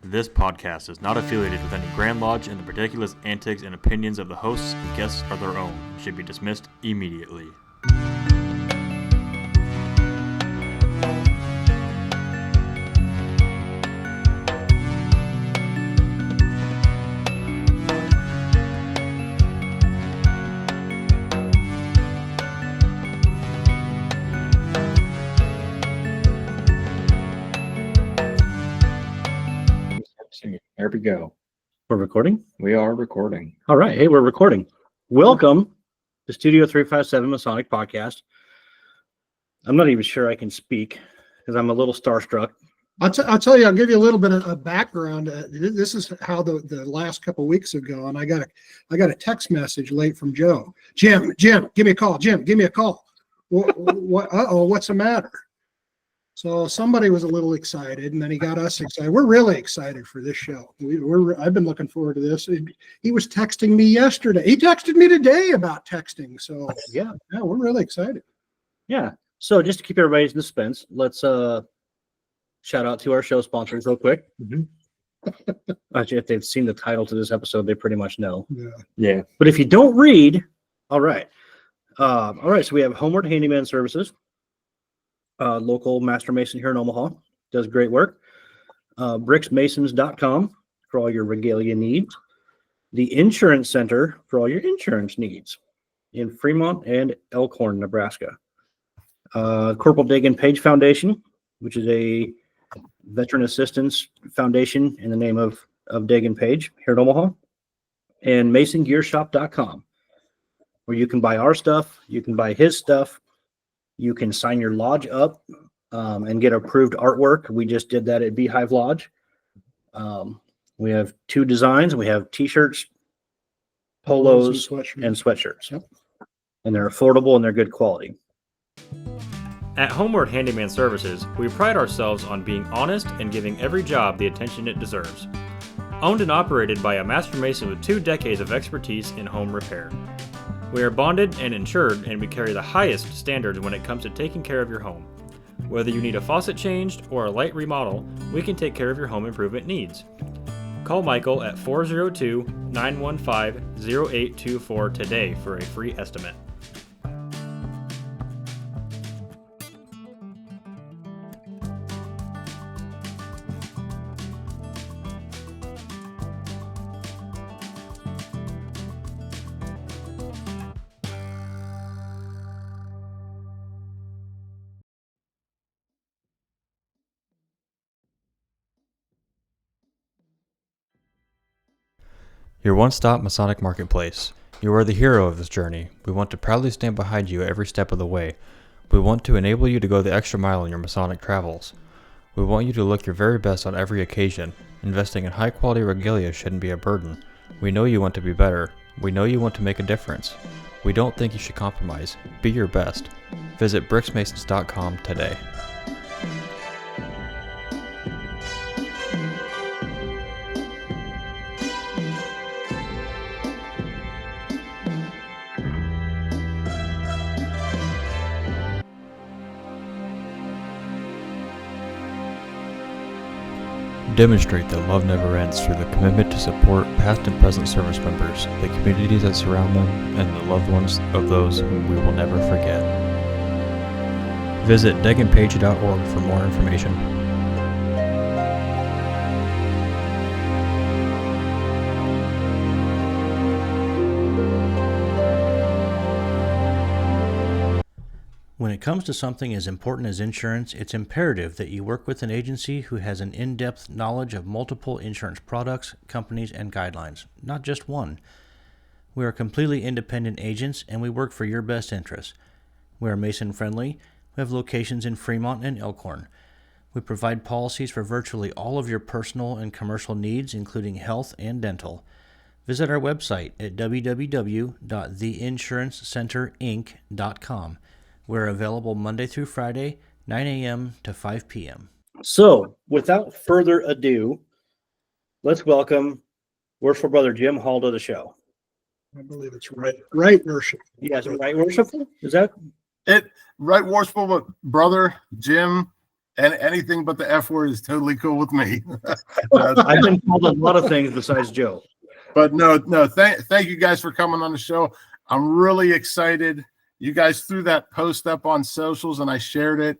This podcast is not affiliated with any Grand Lodge, and the ridiculous antics and opinions of the hosts and guests are their own and should be dismissed immediately. There we go. We're recording? We are recording. All right. Hey, we're recording. Welcome to Studio 357 Masonic Podcast. I'm not even sure I can speak because I'm a little starstruck. I'll tell you, I'll give you a little bit of a background. This is how the last couple of weeks ago, and I got a text message late from Joe. Jim, give me a call. Jim, give me a call. What's the matter? So somebody was a little excited, and then he got us excited. We're really excited for this show. I've been looking forward to this. He was texting me yesterday. He texted me today about texting. So yeah, we're really excited. Yeah. So just to keep everybody's in suspense, let's shout out to our show sponsors real quick. Mm-hmm. Actually, if they've seen the title to this episode, they pretty much know. Yeah. But if you don't read, all right. So we have Homeward Handyman Services. Local master mason here in Omaha, does great work. bricksmasons.com for all your regalia needs. The Insurance Center for all your insurance needs in Fremont and Elkhorn, Nebraska. Corporal Dagan Page Foundation, which is a veteran assistance foundation in the name of Dagan Page here in Omaha. And masongearshop.com, where you can buy our stuff, you can buy his stuff. You can sign your lodge up and get approved artwork. We just did that at Beehive Lodge. We have 2 designs. We have t-shirts, polos, and sweatshirts. Yep. And they're affordable and they're good quality. At Homeward Handyman Services, we pride ourselves on being honest and giving every job the attention it deserves. Owned and operated by a master mason with 2 decades of expertise in home repair. We are bonded and insured, and we carry the highest standards when it comes to taking care of your home. Whether you need a faucet changed or a light remodel, we can take care of your home improvement needs. Call Michael at 402-915-0824 today for a free estimate. Your one-stop Masonic marketplace. You are the hero of this journey. We want to proudly stand behind you every step of the way. We want to enable you to go the extra mile in your Masonic travels. We want you to look your very best on every occasion. Investing in high-quality regalia shouldn't be a burden. We know you want to be better. We know you want to make a difference. We don't think you should compromise. Be your best. Visit bricksmasons.com today. Demonstrate that love never ends through the commitment to support past and present service members, the communities that surround them, and the loved ones of those whom we will never forget. Visit daganpage.org for more information. When it comes to something as important as insurance, it's imperative that you work with an agency who has an in-depth knowledge of multiple insurance products, companies, and guidelines, not just one. We are completely independent agents, and we work for your best interests. We are Mason-friendly. We have locations in Fremont and Elkhorn. We provide policies for virtually all of your personal and commercial needs, including health and dental. Visit our website at www.theinsurancecenterinc.com. We're available Monday through Friday, 9 a.m. to 5 p.m. So, without further ado, let's welcome Worshipful Brother Jim Hall to the show. I believe it's right worship. Yes, right Worshipful? Is that it? Right Worshipful Brother Jim And anything but the F word is totally cool with me. I've been called a lot of things besides Joe. But no, thank you guys for coming on the show. I'm really excited. You guys threw that post up on socials and I shared it.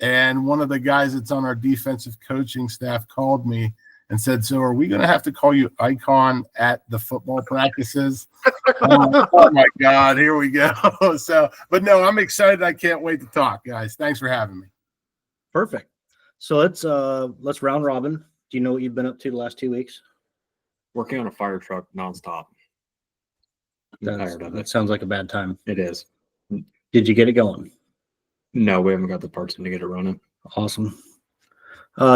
And one of the guys that's on our defensive coaching staff called me and said, so are we going to have to call you Icon at the football practices? Oh my God, here we go. But no, I'm excited. I can't wait to talk, guys. Thanks for having me. Perfect. So let's round robin. Do you know what you've been up to the last 2 weeks? Working on a fire truck nonstop. I'm tired of That it. sounds like a bad time. It is. Did you get it going? No, we haven't got the parts in to get it running. Awesome.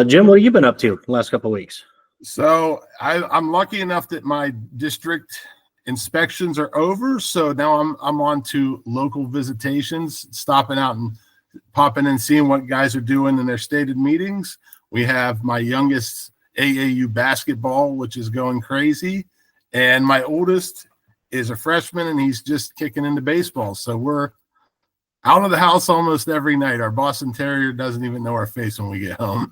Jim, what have you been up to the last couple of weeks? So I'm lucky enough that my district inspections are over. So now I'm on to local visitations, stopping out and popping and seeing what guys are doing in their stated meetings. We have my youngest AAU basketball, which is going crazy. And my oldest is a freshman and he's just kicking into baseball. So we're out of the house almost every night. Our Boston Terrier doesn't even know our face when we get home.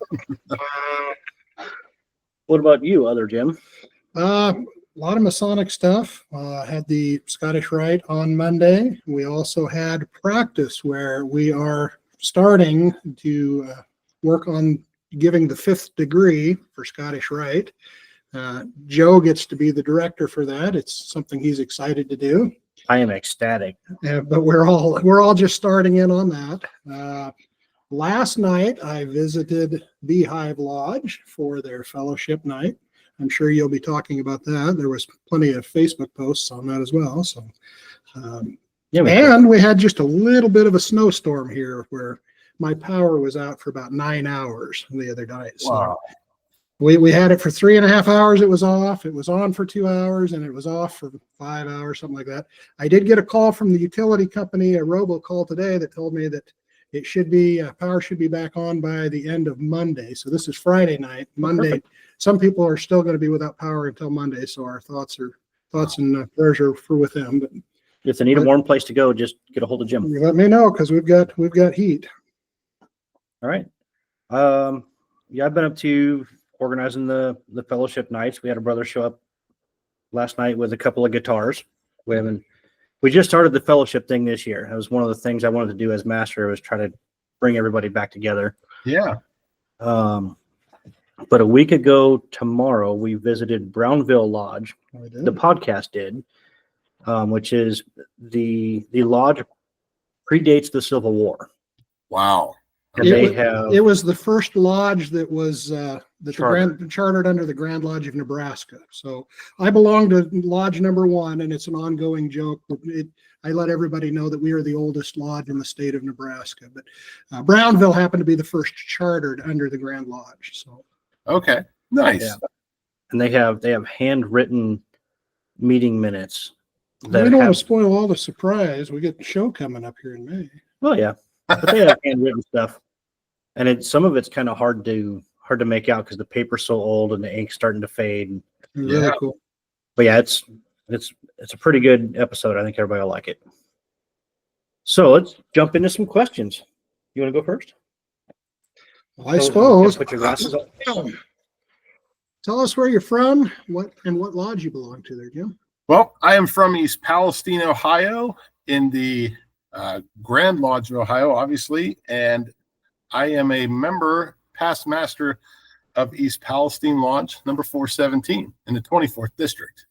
What about you, other Jim? A lot of Masonic stuff. Had the Scottish Rite on Monday. We also had practice where we are starting to work on giving the 5th degree for Scottish Rite. Joe gets to be the director for that. It's something he's excited to do. I am ecstatic. But we're all just starting in on that. Last night I visited Beehive Lodge for their fellowship night. I'm sure you'll be talking about that. There was plenty of Facebook posts on that as well. So, and we had just a little bit of a snowstorm here where my power was out for about 9 hours the other night. So Wow. we had it for 3.5 hours. It was off. It was on for 2 hours and it was off for 5 hours, something like that. I did get a call from the utility company, a robocall today that told me that it should be power should be back on by the end of Monday. So this is Friday night. Monday, perfect. Some people are still going to be without power until Monday. So our thoughts and prayers are with them. But If they need a warm place to go, just get a hold of Jim. you let me know because we've got heat. All right. Yeah, I've been up to organizing the fellowship nights. We had a brother show up last night with a couple of guitars. We just started the fellowship thing this year. It was one of the things I wanted to do as master, was try to bring everybody back together. Yeah. But a week ago tomorrow, we visited Brownville Lodge. The podcast did, which is the lodge predates the Civil War. Wow. And It was the first lodge that was chartered under the Grand Lodge of Nebraska. So I belong to Lodge number 1, and it's an ongoing joke. I let everybody know that we are the oldest lodge in the state of Nebraska. But Brownville happened to be the first chartered under the Grand Lodge. So Okay. Nice. Yeah. And they have handwritten meeting minutes. we don't want to spoil all the surprise. We get the show coming up here in May. Oh yeah, but they have handwritten stuff, and some of it's kind of hard to make out because the paper's so old and the ink's starting to fade. Really Yeah. cool. But yeah, it's a pretty good episode. I think everybody will like it. So let's jump into some questions. You want to go first? Well, I suppose. Put your glasses on. Tell us where you're from, what lodge you belong to there, Jim. Well, I am from East Palestine, Ohio, in the Grand Lodge of Ohio, obviously, and I am a member, past master of East Palestine Lodge, number 417 in the 24th district.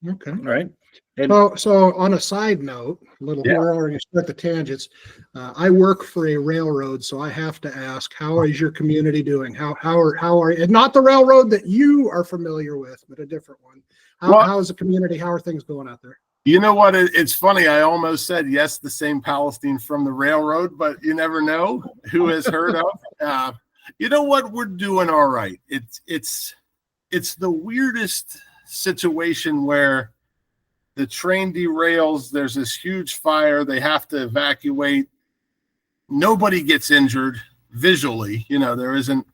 Okay. All right. And So on a side note, we're already going to start the tangents. I work for a railroad, so I have to ask, how is your community doing? How are and not the railroad that you are familiar with, but a different one. How is the community? How are things going out there? You know what? It's funny. I almost said yes, the same Palestine from the railroad, but you never know who has heard of. You know what? We're doing all right. It's the weirdest situation where the train derails. There's this huge fire. They have to evacuate. Nobody gets injured visually. There isn't.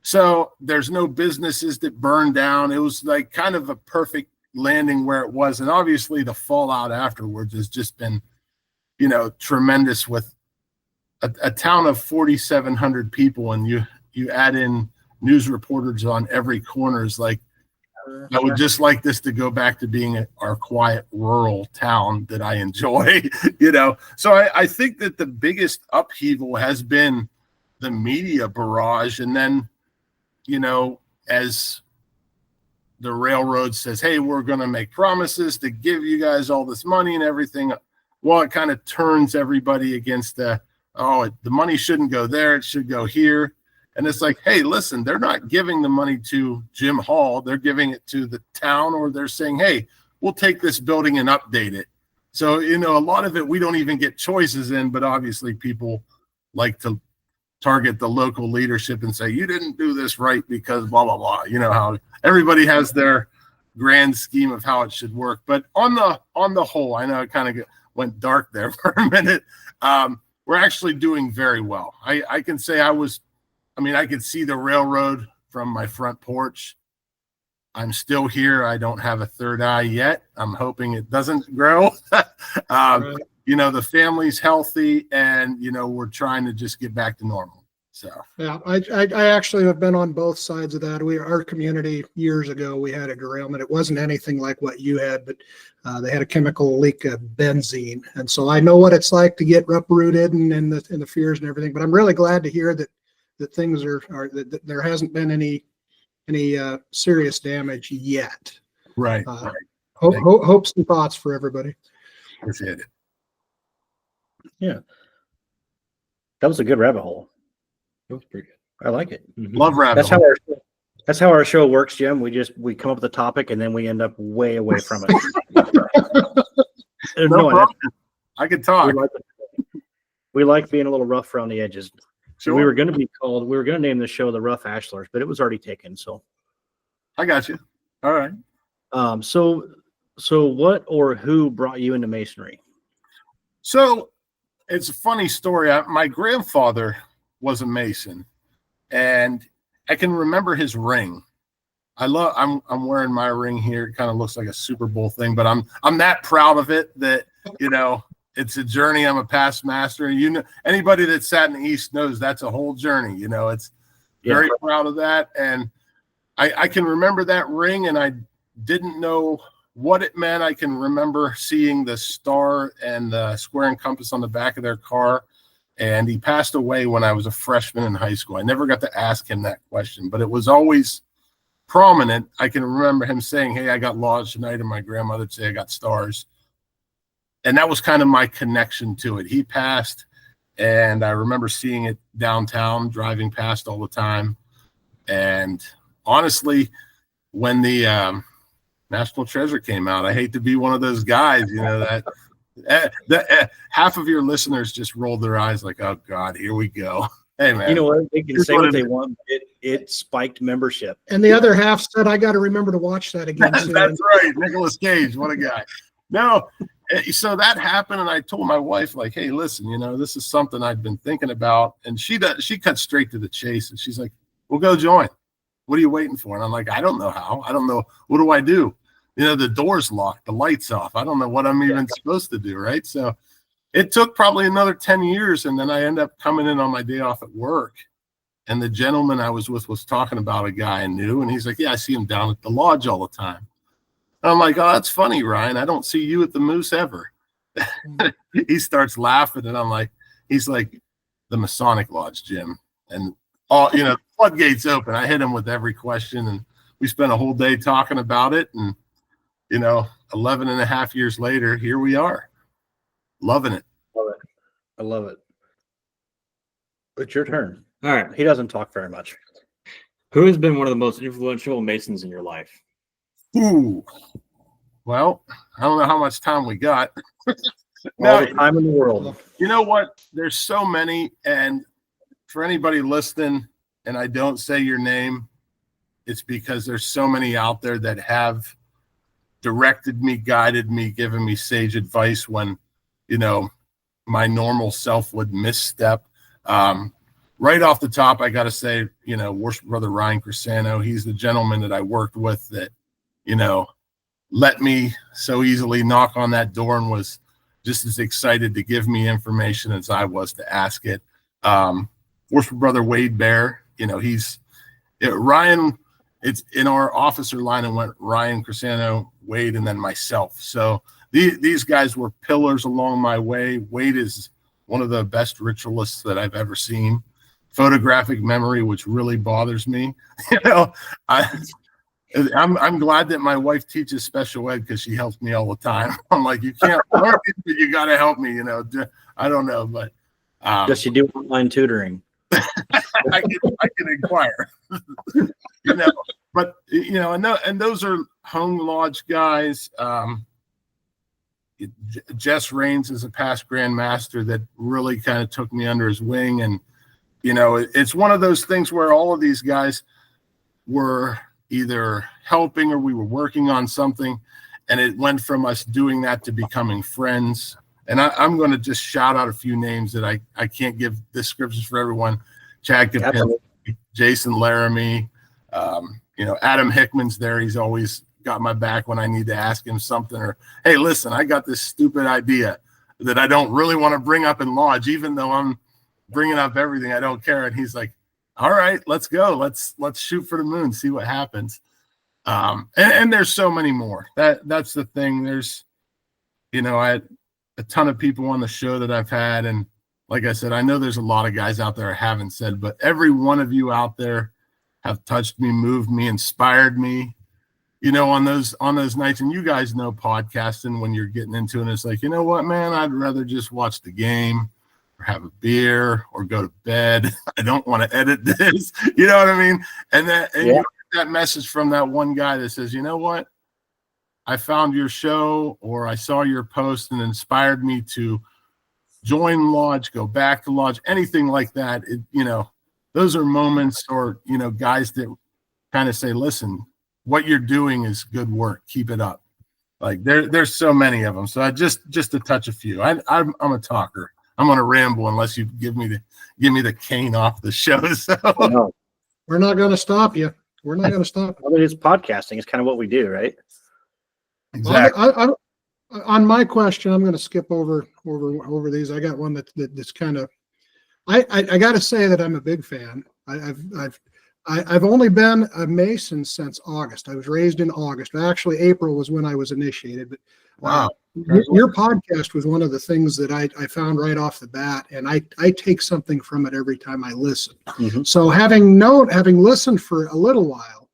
So there's no businesses that burn down. It was like kind of a perfect landing where it was. And obviously the fallout afterwards has just been, tremendous with a town of 4,700 people, and you add in news reporters on every corner, is like, I would just like this to go back to being our quiet rural town that I enjoy, So I think that the biggest upheaval has been the media barrage. And then, as the railroad says, hey, we're going to make promises to give you guys all this money and everything. Well, it kind of turns everybody against the money shouldn't go there. It should go here. And it's like, hey, listen, they're not giving the money to Jim Hall. They're giving it to the town, or they're saying, hey, we'll take this building and update it. So, a lot of it we don't even get choices in, but obviously people like to target the local leadership and say, you didn't do this right because blah, blah, blah. How everybody has their grand scheme of how it should work. But on the whole, I know it kind of went dark there for a minute. We're actually doing very well. I can say I could see the railroad from my front porch. I'm still here. I don't have a third eye yet. I'm hoping it doesn't grow. Right. The family's healthy, and, we're trying to just get back to normal. So, Yeah, I actually have been on both sides of that. Our community years ago, we had a derailment. It wasn't anything like what you had, but they had a chemical leak of benzene. And so I know what it's like to get uprooted and the fears and everything, but I'm really glad to hear that things that there hasn't been any serious damage yet. right. Hopes and thoughts for everybody. Appreciate it. Yeah. That was a good rabbit hole. That was pretty good. I like it. Love rabbit That's hole. that's how our show works, Jim. We come up with a topic and then we end up way away from it. No problem. I could talk. We like being a little rough around the edges. Sure. We were going to name the show the Rough Ashlers, but it was already taken. So I got you. All right. So what or who brought you into Masonry? So it's a funny story. My grandfather was a Mason, and I can remember his ring. I'm wearing my ring here. It kind of looks like a Super Bowl thing, but I'm that proud of it that, it's a journey. I'm a past master. Anybody that sat in the East knows that's a whole journey. It's very proud of that. And I can remember that ring, and I didn't know what it meant. I can remember seeing the star and the square and compass on the back of their car. And he passed away when I was a freshman in high school. I never got to ask him that question, but it was always prominent. I can remember him saying, hey, I got lodged tonight, and my grandmother would say I got stars. And that was kind of my connection to it. He passed, and I remember seeing it downtown, driving past all the time. And honestly, when the National Treasure came out, I hate to be one of those guys, that half of your listeners just rolled their eyes like, oh God, here we go. Hey man, You know what? They can say what they want. It spiked membership. And the other half said, I got to remember to watch that again soon. That's right. Nicolas Cage, what a guy. No, so that happened, and I told my wife, like, hey, listen, this is something I'd been thinking about. And she cut straight to the chase, and she's like, well, go join. What are you waiting for? And I'm like, I don't know how. I don't know. What do I do? The door's locked, the light's off. I don't know what I'm even supposed to do, right? So it took probably another 10 years, and then I end up coming in on my day off at work. And the gentleman I was with was talking about a guy I knew, and he's like, yeah, I see him down at the lodge all the time. And I'm like, oh, that's funny, Ryan. I don't see you at the Moose ever. He starts laughing, and he's like, the Masonic Lodge, Jim. And floodgates open. I hit him with every question, and we spent a whole day talking about it. And 11 and a half years later, here we are, loving it. I love it. It's your turn. All right. He doesn't talk very much. Who has been one of the most influential Masons in your life? Ooh. Well, I don't know how much time we got. All the time in the world. You know what? There's so many, and for anybody listening, and I don't say your name, it's because there's so many out there that have directed me, guided me, given me sage advice when, my normal self would misstep. Right off the top, I got to say, Worshipful Brother Ryan Crisano, he's the gentleman that I worked with that, let me so easily knock on that door and was just as excited to give me information as I was to ask it. Worshipful brother Wade Bear. Ryan. It's in our officer line, and went Ryan, Crisano, Wade, and then myself. So these guys were pillars along my way. Wade is one of the best ritualists that I've ever seen. Photographic memory, which really bothers me. I'm glad that my wife teaches special ed, because she helps me all the time. I'm like, you can't learn it, but you got to help me. I don't know, but does she do online tutoring? I can inquire. But and those are home lodge guys. Jess Raines is a past Grand Master that really kind of took me under his wing, and it's one of those things where all of these guys were either helping or we were working on something, and it went from us doing that to becoming friends. And I'm going to just shout out a few names that I can't give descriptions for everyone. Chad Kapinski, Jason Laramie, Adam Hickman's there. He's always got my back when I need to ask him something, or, hey, listen, I got this stupid idea that I don't really want to bring up in lodge, even though I'm bringing up everything. I don't care. And he's like, all right, let's go. Let's shoot for the moon, see what happens. And there's so many more. That's the thing. There's, I had a ton of people on the show that I've had, and like I said, I know there's a lot of guys out there I haven't said, but every one of you out there have touched me, moved me, inspired me, on those nights. And you guys know podcasting, when you're getting into it, and it's like, you know what, man, I'd rather just watch the game or have a beer or go to bed. I don't want to edit this. You know what I mean? And you get that message from that one guy that says, you know what, I found your show, or I saw your post and inspired me to join lodge, go back to lodge, anything like that. Those are moments, or, guys that kind of say, listen, what you're doing is good work. Keep it up. Like there's so many of them. So I just to touch a few. I'm a talker. I'm going to ramble unless you give me the cane off the show. So No. We're not going to stop you. We're not going to stop you. I mean, it's podcasting. It's kind of what we do, right? exactly. On my question, I'm going to skip over these. I got one that's kind of. I got to say that I'm a big fan. I've only been a Mason since August. I was raised in August. Actually, April was when I was initiated. But Wow. your podcast was one of the things that I found right off the bat, and I take something from it every time I listen. Mm-hmm. So having listened for a little while,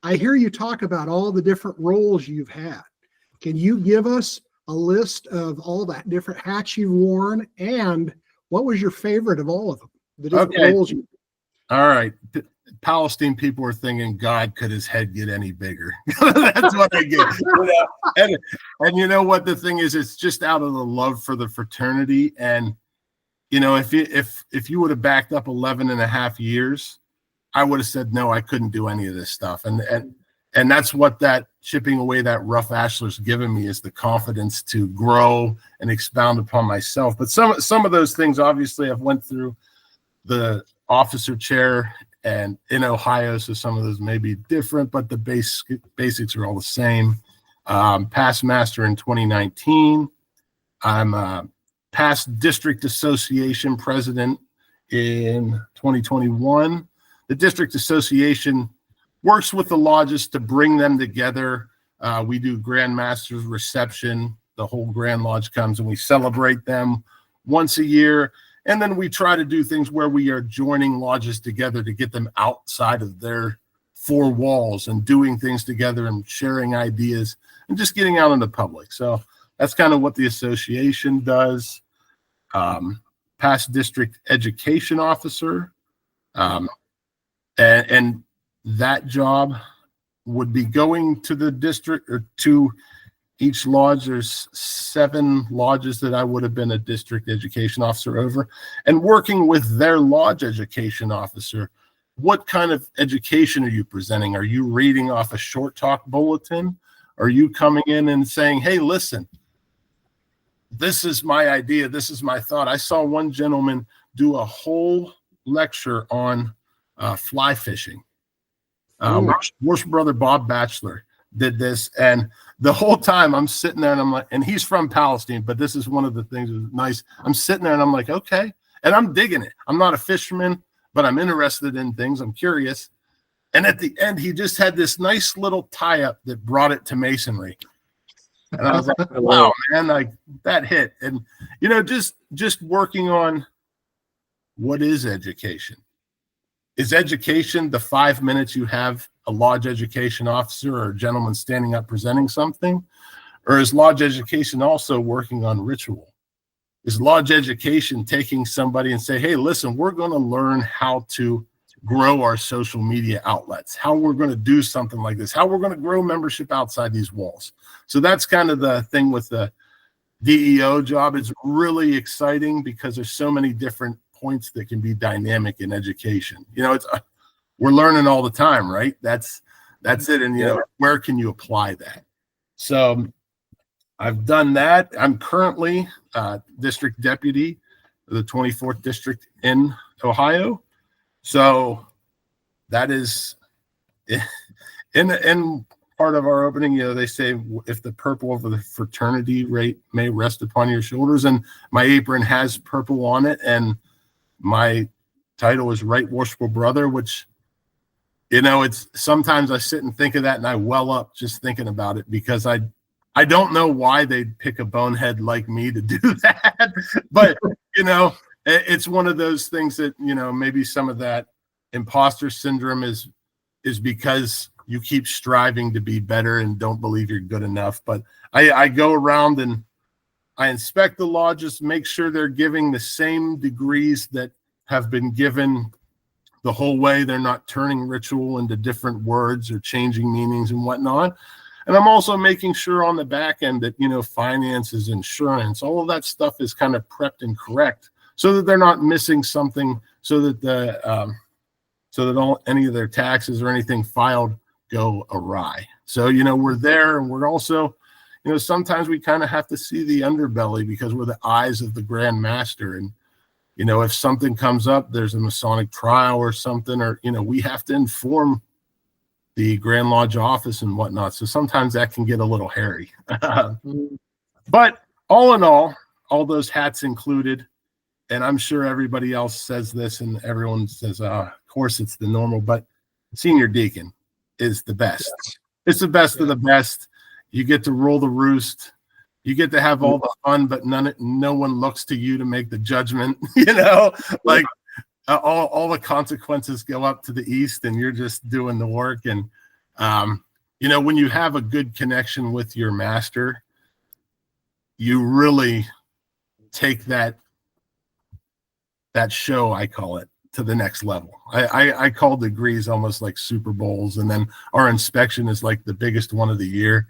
I hear you talk about all the different roles you've had. Can you give us a list of all the different hats you've worn, and what was your favorite of all of them? The different roles you. All right. Palestine people were thinking, God, could his head get any bigger? That's what I get. And you know what the thing is? It's just out of the love for the fraternity. And, if you would have backed up 11 and a half years, I would have said, no, I couldn't do any of this stuff. And that's what that chipping away that rough ashlar's given me, is the confidence to grow and expound upon myself. But some of those things, obviously, I've went through the officer chair and in Ohio, so some of those may be different, but the basics are all the same. Past master in 2019. I'm a past district association president in 2021. The district association works with the lodges to bring them together. We do Grand Master's reception. The whole Grand Lodge comes and we celebrate them once a year. And then we try to do things where we are joining lodges together to get them outside of their four walls and doing things together and sharing ideas and just getting out in the public. So that's kind of what the association does. Past district education officer. And that job would be going to the district or to each lodge. There's 7 lodges that I would have been a district education officer over, and working with their lodge education officer. What kind of education are you presenting? Are you reading off a short talk bulletin? Are you coming in and saying, hey, listen, this is my idea. This is my thought. I saw one gentleman do a whole lecture on fly fishing. Worshipful brother Bob Batchelor did this, and the whole time I'm sitting there and I'm like, and he's from Palestine, but this is one of the things that was nice. I'm sitting there and I'm like, okay, And I'm digging it. I'm not a fisherman, but I'm interested in things. I'm curious. And at the end, he just had this nice little tie-up that brought it to Masonry. And I was like, wow, man, like that hit. And, you know, just working on what is education? Is education the 5 minutes you have a lodge education officer or a gentleman standing up presenting something? Or is lodge education also working on ritual? Is lodge education taking somebody and say, hey, listen, we're going to learn how to grow our social media outlets, how we're going to do something like this, how we're going to grow membership outside these walls. So that's kind of the thing with the DEO job. It's really exciting because there's so many different points that can be dynamic in education. You know, it's we're learning all the time, right? That's it. And, you know, where can you apply that? So I've done that. I'm currently district deputy of the 24th district in Ohio. So that is in part of our opening, you know, they say if the purple of the fraternity rate may rest upon your shoulders, and my apron has purple on it, and my title is Right Worshipful Brother, which, you know, it's sometimes I sit and think of that and I well up just thinking about it, because I don't know why they'd pick a bonehead like me to do that, but you know, it's one of those things that, you know, maybe some of that imposter syndrome is because you keep striving to be better and don't believe you're good enough. But I go around and I inspect the lodges, make sure they're giving the same degrees that have been given the whole way. They're not turning ritual into different words or changing meanings and whatnot. And I'm also making sure on the back end that, you know, finances, insurance, all of that stuff is kind of prepped and correct, so that they're not missing something, so that any of their taxes or anything filed go awry. So, you know, we're there, and we're also, you know, sometimes we kind of have to see the underbelly because we're the eyes of the Grand Master. And, you know, if something comes up, there's a Masonic trial or something, or, you know, we have to inform the Grand Lodge office and whatnot. So sometimes that can get a little hairy. But all in all those hats included, and I'm sure everybody else says this and everyone says, of course it's the normal, but senior deacon is the best. It's the best of the best. You get to roll the roost. You get to have all the fun, but no one looks to you to make the judgment, you know, like all the consequences go up to the east and you're just doing the work. And, you know, when you have a good connection with your master, you really take that show, I call it, to the next level. I call degrees almost like Super Bowls, and then our inspection is like the biggest one of the year.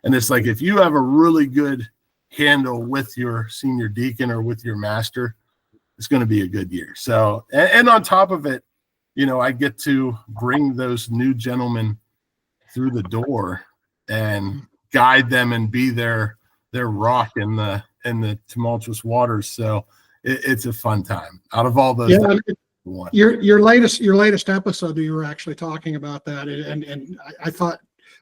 And it's like, if you have a really good handle with your senior deacon or with your master, it's going to be a good year. So, and on top of it, you know, I get to bring those new gentlemen through the door and guide them and be their rock in the tumultuous waters. So it's a fun time. Out of all those, your latest episode, you were actually talking about that, and I thought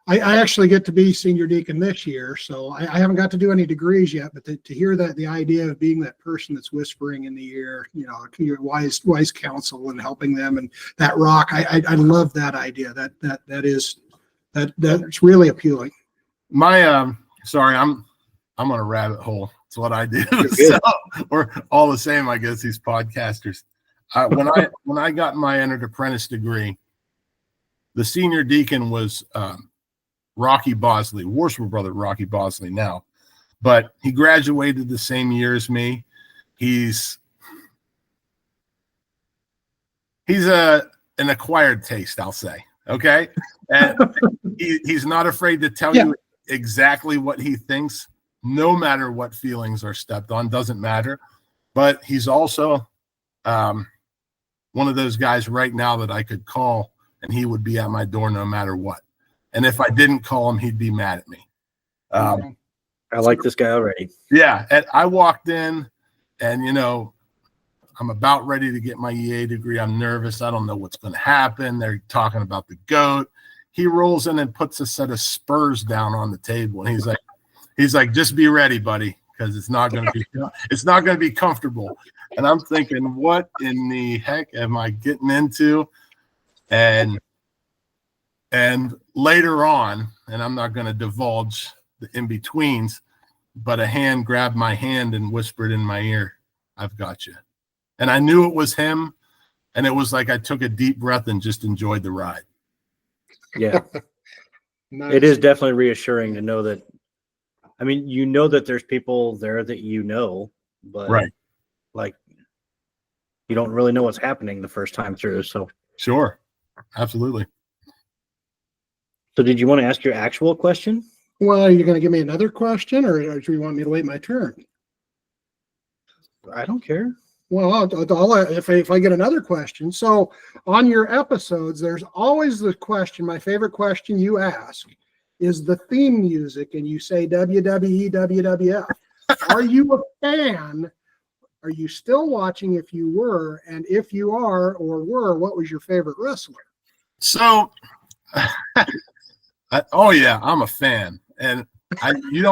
I actually get to be senior deacon this year, so I haven't got to do any degrees yet. But to hear that, the idea of being that person that's whispering in the ear, you know, your wise counsel and helping them, and that rock, I love that idea. That's really appealing. My sorry, I'm on a rabbit hole. It's what I do. So we're all the same, I guess, these podcasters. When I got my entered apprentice degree, the senior deacon was Rocky Bosley, Worshipful brother Rocky Bosley now, but he graduated the same year as me. He's an acquired taste, I'll say. Okay, and he's not afraid to tell you exactly what he thinks, no matter what feelings are stepped on. Doesn't matter. But he's also one of those guys right now that I could call and he would be at my door no matter what. And if I didn't call him, he'd be mad at me. I like this guy already. Yeah. And I walked in and, you know, I'm about ready to get my EA degree. I'm nervous. I don't know what's going to happen. They're talking about the goat. He rolls in and puts a set of spurs down on the table. And he's like, just be ready, buddy, because it's not going to be comfortable. And I'm thinking, what in the heck am I getting into? And later on, and I'm not going to divulge the in-betweens, but a hand grabbed my hand and whispered in my ear, "I've got you." And I knew it was him. And it was like I took a deep breath and just enjoyed the ride. Yeah. Nice. It is definitely reassuring to know that. I mean, you know that there's people there that you know, but Right. like you don't really know what's happening the first time through. So Sure. Absolutely. So did you want to ask your actual question? Well, are you going to give me another question, or do you want me to wait my turn? I don't care. Well, if I get another question. So on your episodes, there's always the question, my favorite question you ask is the theme music, and you say WWE, WWF. Are you a fan? Are you still watching if you were? And if you are or were, what was your favorite wrestler? So, oh yeah, I'm a fan. And you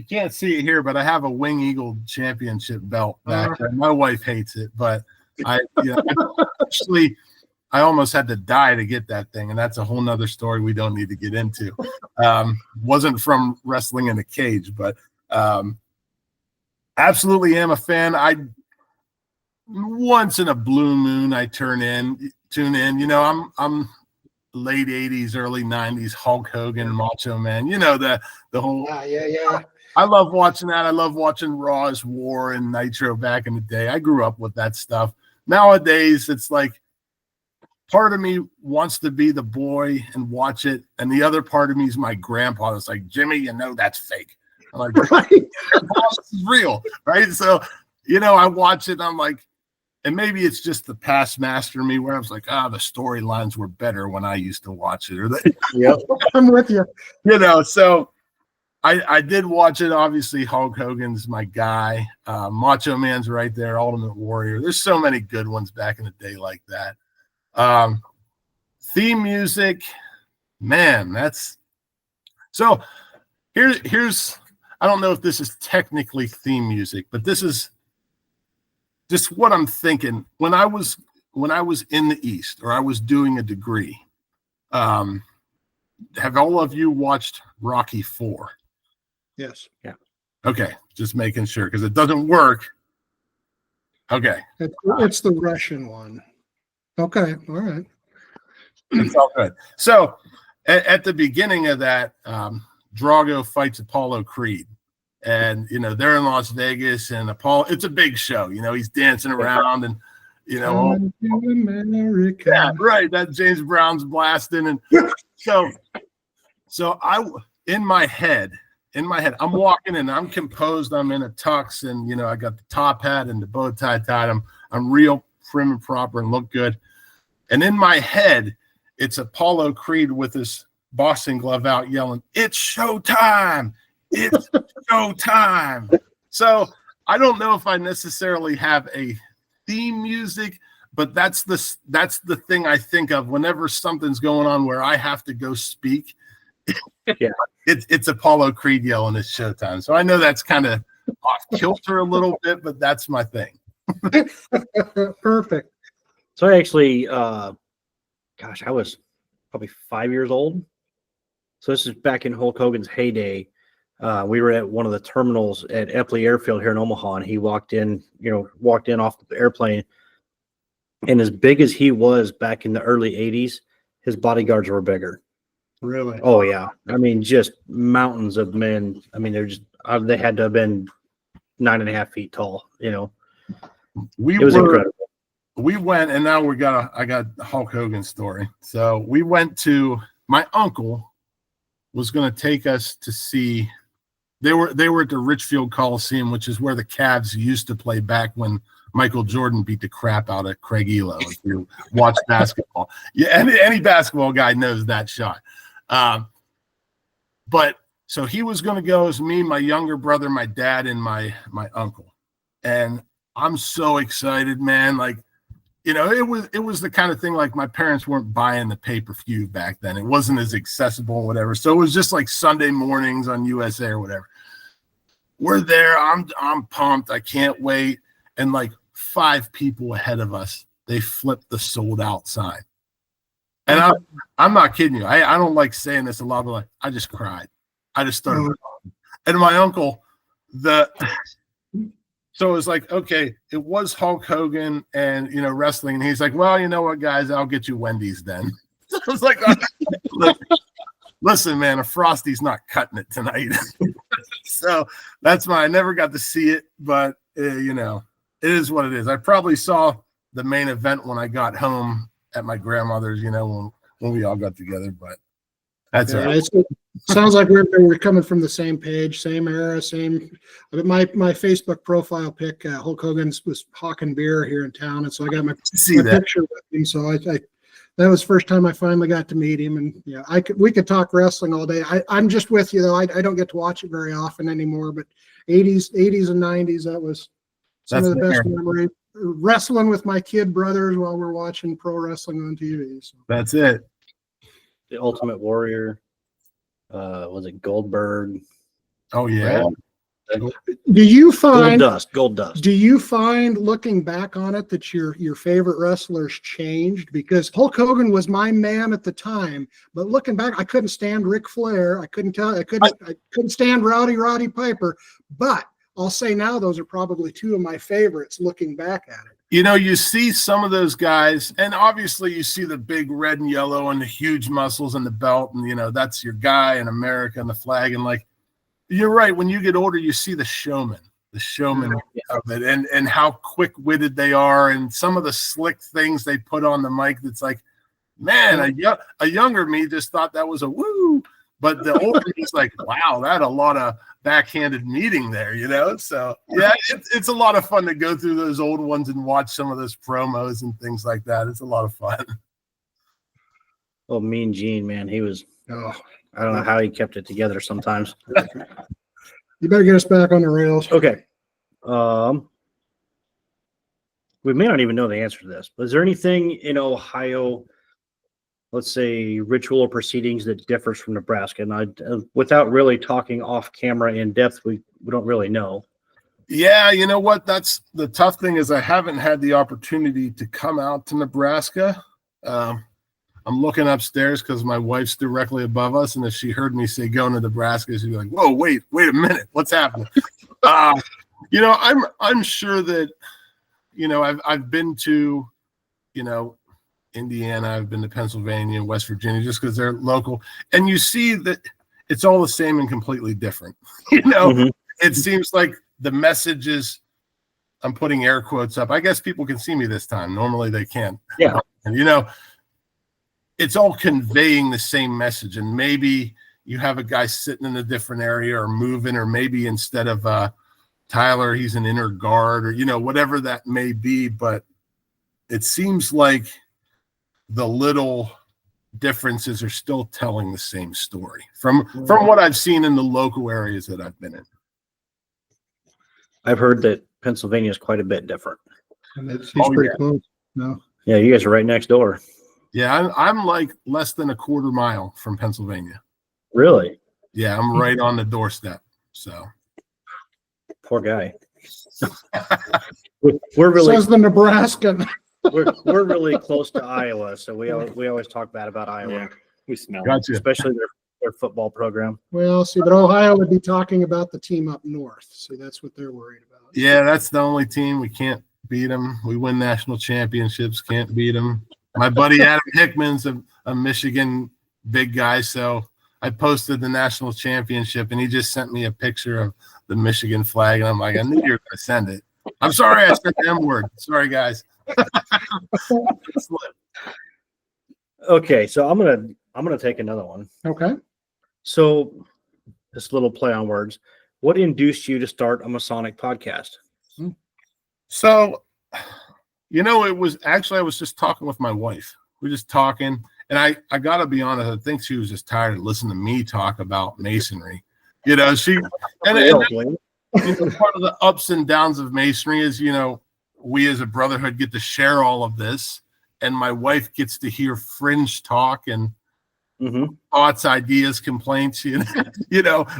can't see it here, but I have a Wing Eagle championship belt back there. My wife hates it, but actually, I almost had to die to get that thing, and that's a whole nother story we don't need to get into. Wasn't from wrestling in a cage, but absolutely am a fan. I once in a blue moon I tune in. I'm late 80s, early 90s, Hulk Hogan, Macho Man, the whole Yeah. I love watching that. I love watching Raw's War and Nitro back in the day. I grew up with that stuff. Nowadays, it's like part of me wants to be the boy and watch it, and the other part of me is my grandpa. It's like, Jimmy, that's fake. I'm like, Right. this is real, right? So, I watch it, and I'm like, and maybe it's just the past master me where I was like, the storylines were better when I used to watch it. Yep. I'm with you. So I did watch it. Obviously, Hulk Hogan's my guy. Macho Man's right there. Ultimate Warrior. There's so many good ones back in the day like that. Theme music, man, that's so here's I don't know if this is technically theme music, but this is just what I'm thinking. When I was in the East, or I was doing a degree, have all of you watched Rocky IV? Yes. Yeah. Okay, just making sure, because it doesn't work. Okay. It's the Russian one. Okay. All right. It's all good. So at the beginning of that, Drago fights Apollo Creed. And, they're in Las Vegas, and Apollo, it's a big show. He's dancing around, and, America. Yeah, right. That James Brown's blasting. And so in my head, I'm walking in, I'm composed, I'm in a tux, and, I got the top hat and the bow tie tied. I'm real prim and proper and look good. And in my head, it's Apollo Creed with his boxing glove out yelling, "It's showtime! It's showtime!" So I don't know if I necessarily have a theme music, but that's the thing I think of whenever something's going on where I have to go speak. Yeah. It's Apollo Creed yelling, "It's showtime." So I know that's kind of off kilter a little bit, but that's my thing. Perfect. So I actually, I was probably 5 years old. So this is back in Hulk Hogan's heyday. We were at one of the terminals at Epley Airfield here in Omaha, and he walked in off the airplane. And as big as he was back in the early 80s, his bodyguards were bigger. Really? Oh, yeah. I mean, just mountains of men. I mean, they had to have been 9.5 feet tall, It was incredible. We went, and now I got a Hulk Hogan story. So we went to, my uncle was going to take us to see, they were at the Richfield Coliseum, which is where the Cavs used to play back when Michael Jordan beat the crap out of Craig Elo. If you watch basketball, yeah, any basketball guy knows that shot. But so he was going to go as me, my younger brother, my dad, and my uncle. And I'm so excited, man. Like, it was the kind of thing, like, my parents weren't buying the pay-per-view back then. It wasn't as accessible or whatever. So it was just like Sunday mornings on USA or whatever. we're there. I'm pumped. I can't wait. And like 5 people ahead of us, they flipped the sold out sign. And I'm not kidding you. I don't like saying this a lot, but like I just cried. I just started crying. And my uncle, so it was like, okay, it was Hulk Hogan and wrestling. And he's like, well, you know what, guys, I'll get you Wendy's then. I was like, listen, man, a Frosty's not cutting it tonight. So that's why I never got to see it, but it is what it is. I probably saw the main event when I got home at my grandmother's, when we all got together, but that's all right. It sounds like we're coming from the same page, same era, same. My Facebook profile pic, Hulk Hogan was hawking beer here in town, and so I got my picture with him. So I that was the first time I finally got to meet him, and we could talk wrestling all day. I'm just with you though. I don't get to watch it very often anymore, but 80s and 90s, that was some of the best memories. Wrestling with my kid brothers while we're watching pro wrestling on TV. So. That's it. The Ultimate Warrior. Was it Goldberg? Oh yeah. Do you find Gold Dust? Do you find, looking back on it, that your favorite wrestlers changed? Because Hulk Hogan was my man at the time, but looking back, I couldn't stand Ric Flair. I couldn't stand Roddy Piper. But I'll say now those are probably 2 of my favorites. Looking back at it, you see some of those guys, and obviously you see the big red and yellow and the huge muscles and the belt, and that's your guy in America and the flag, and like. You're right. When you get older, you see the showman of it, and how quick-witted they are, and some of the slick things they put on the mic. That's like, man, a younger me just thought that was a woo, but the older me's like, wow, that a lot of backhanded meeting there, So yeah, it's a lot of fun to go through those old ones and watch some of those promos and things like that. It's a lot of fun. Oh, Mean Gene, man, he was. Oh. I don't know how he kept it together sometimes. You better get us back on the rails. Okay. We may not even know the answer to this, but is there anything in Ohio, let's say ritual or proceedings, that differs from Nebraska? And without really talking off camera in depth, we don't really know. Yeah, you know what? That's the tough thing is I haven't had the opportunity to come out to Nebraska. I'm looking upstairs because my wife's directly above us, and if she heard me say going to Nebraska, she'd be like, "Whoa, wait a minute, what's happening?" I'm sure that I've been to Indiana, I've been to Pennsylvania and West Virginia just because they're local, and you see that it's all the same and completely different. It seems like the messages. I'm putting air quotes up. I guess people can see me this time. Normally they can't. Yeah, and it's all conveying the same message, and maybe you have a guy sitting in a different area or moving, or maybe instead of Tyler, he's an inner guard, or whatever that may be. But it seems like the little differences are still telling the same story from what I've seen in the local areas that I've been in. I've heard that Pennsylvania is quite a bit different. And he's pretty close. No. Yeah, you guys are right next door. Yeah, I'm like less than a quarter mile from Pennsylvania. Really? Yeah, I'm right on the doorstep. So poor guy. We're really says the Nebraskan. we're really close to Iowa, so we always talk bad about Iowa. Yeah, we smell gotcha. Especially their football program. Well, see, but Ohio would be talking about the team up north. See, that's what they're worried about. Yeah, that's the only team we can't beat them. We win national championships, can't beat them. My buddy Adam Hickman's a Michigan big guy, so I posted the national championship, and he just sent me a picture of the Michigan flag, and I'm like, I knew you were going to send it. I'm sorry I said the M-word. Sorry, guys. Okay, so I'm gonna take another one. Okay. So this little play on words. What induced you to start a Masonic podcast? So, it was actually, I was just talking with my wife. We're just talking, and I got to be honest, I think she was just tired of listening to me talk about Masonry. She, and part of the ups and downs of Masonry is, we as a brotherhood get to share all of this, and my wife gets to hear fringe talk and thoughts, ideas, complaints,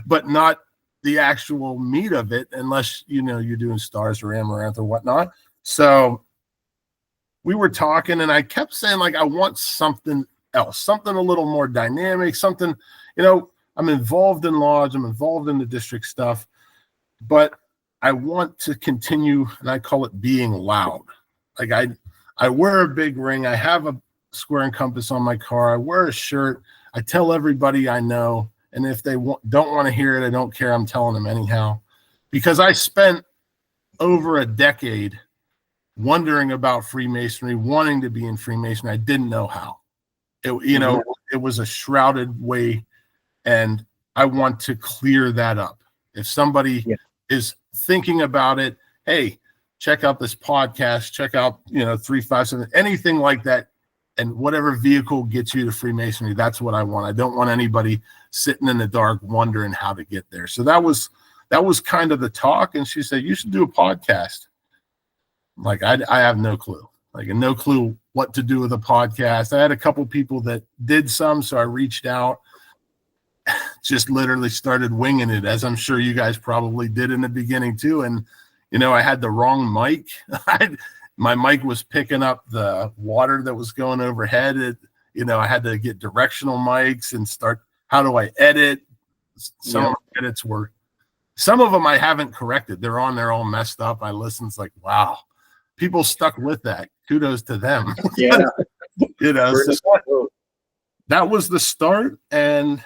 but not the actual meat of it, unless, you know, you're doing stars or amaranth or whatnot. So we were talking, and I kept saying, like, I want something else, something a little more dynamic, something, you know, I'm involved in lodge, I'm involved in the district stuff, but I want to continue, and I call it being loud. Like, I wear a big ring, I have a square and compass on my car, I wear a shirt, I tell everybody I know, and if they don't want to hear it, I don't care, I'm telling them anyhow. Because I spent over a decade wondering about Freemasonry, wanting to be in Freemasonry. I didn't know how. You know, it was a shrouded way, and I want to clear that up. If somebody is thinking about it, hey, check out this podcast, check out, you know, 357, anything like that, and whatever vehicle gets you to Freemasonry, that's what I want. I don't want anybody sitting in the dark wondering how to get there. So that was kind of the talk, and she said, you should do a podcast. Like, I have no clue. Like, no clue what to do with a podcast. I had a couple people that did some, so I reached out, just literally started winging it, as I'm sure you guys probably did in the beginning too. And, you know, I had the wrong mic. My mic was picking up the water that was going overhead. You know, I had to get directional mics and start, how do I edit? Some of my edits were, some of them I haven't corrected. They're on there all messed up. I listened, it's like, wow, people stuck with that. Kudos to them. Yeah. You know, so that was the start. And,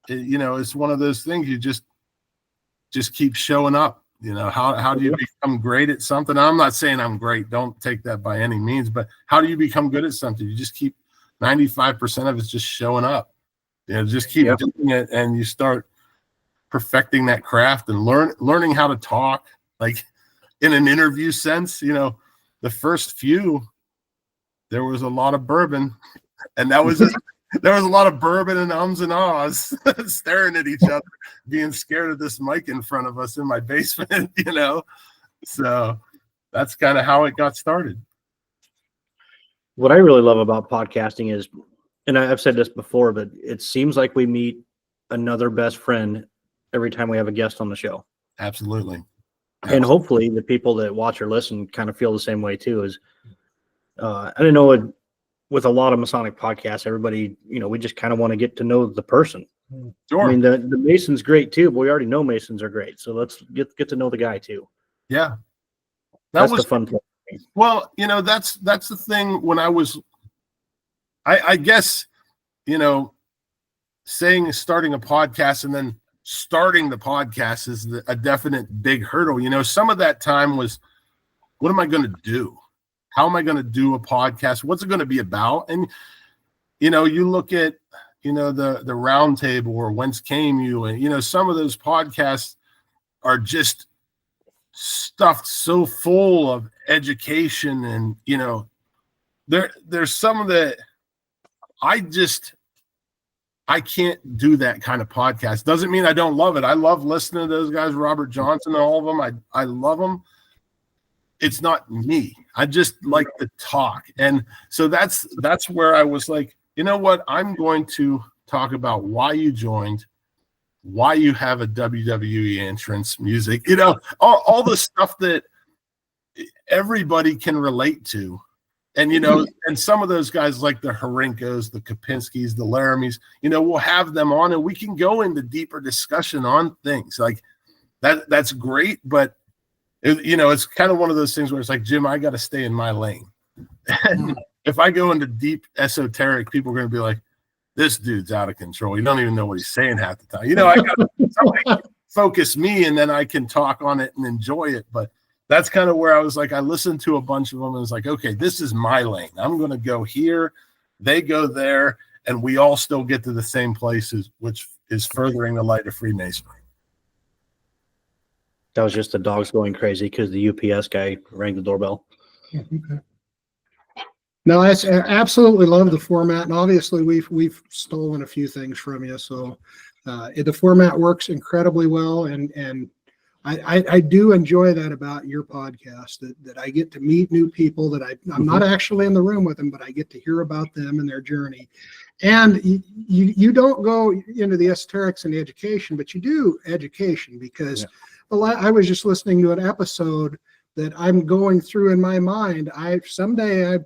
you know, it's one of those things, you just keep showing up. You know, how do you become great at something? I'm not saying I'm great. Don't take that by any means. But how do you become good at something? You just keep 95% of it's just showing up. You know, just keep doing it, and you start perfecting that craft and learning how to talk, like in an interview sense. You know, the first few, there was a lot of bourbon, and that was there was a lot of bourbon and ums and ahs, staring at each other, being scared of this mic in front of us in my basement, you know? So that's kind of how it got started. What I really love about podcasting is, and I've said this before, but it seems like we meet another best friend every time we have a guest on the show. Absolutely. And hopefully the people that watch or listen kind of feel the same way too. Is I don't know, with a lot of Masonic podcasts, everybody, you know, we just kind of want to get to know the person. Sure. I mean, the Mason's great too, but we already know Masons are great. So let's get to know the guy too. Yeah. That's the fun part. Well, you know, that's the thing. When I guess, you know, starting a podcast and then starting the podcast is a definite big hurdle. You know, some of that time was, what am I going to do? How am I going to do a podcast? What's it going to be about? And, you know, you look at, you know, the round table or Whence Came You? And, you know, some of those podcasts are just stuffed so full of education. And, you know, there's some that I can't do that kind of podcast. Doesn't mean I don't love it. I love listening to those guys, Robert Johnson and all of them. I love them. It's not me. I just like to talk. And so that's where I was like, you know what? I'm going to talk about why you joined, why you have a WWE entrance music, you know, all the stuff that everybody can relate to. And, you know, and some of those guys like the Harinkos, the Kopinskis, the Laramies, you know, we'll have them on and we can go into deeper discussion on things like that. That's great. But you know, it's kind of one of those things where it's like, Jim, I got to stay in my lane. And if I go into deep esoteric, people are going to be like, this dude's out of control. You don't even know what he's saying half the time. You know, I got somebody focus me and then I can talk on it and enjoy it. But that's kind of where I was like, I listened to a bunch of them and was like, okay, this is my lane. I'm going to go here. They go there. And we all still get to the same places, which is furthering the light of Freemasonry. That was just the dogs going crazy because the UPS guy rang the doorbell. Okay. No, I absolutely love the format, and obviously we've stolen a few things from you. So the format works incredibly well, and I do enjoy that about your podcast, that I get to meet new people that I'm not actually in the room with them, but I get to hear about them and their journey. And you don't go into the esoterics and the education, but you do education, because I was just listening to an episode that I'm going through in my mind. Someday,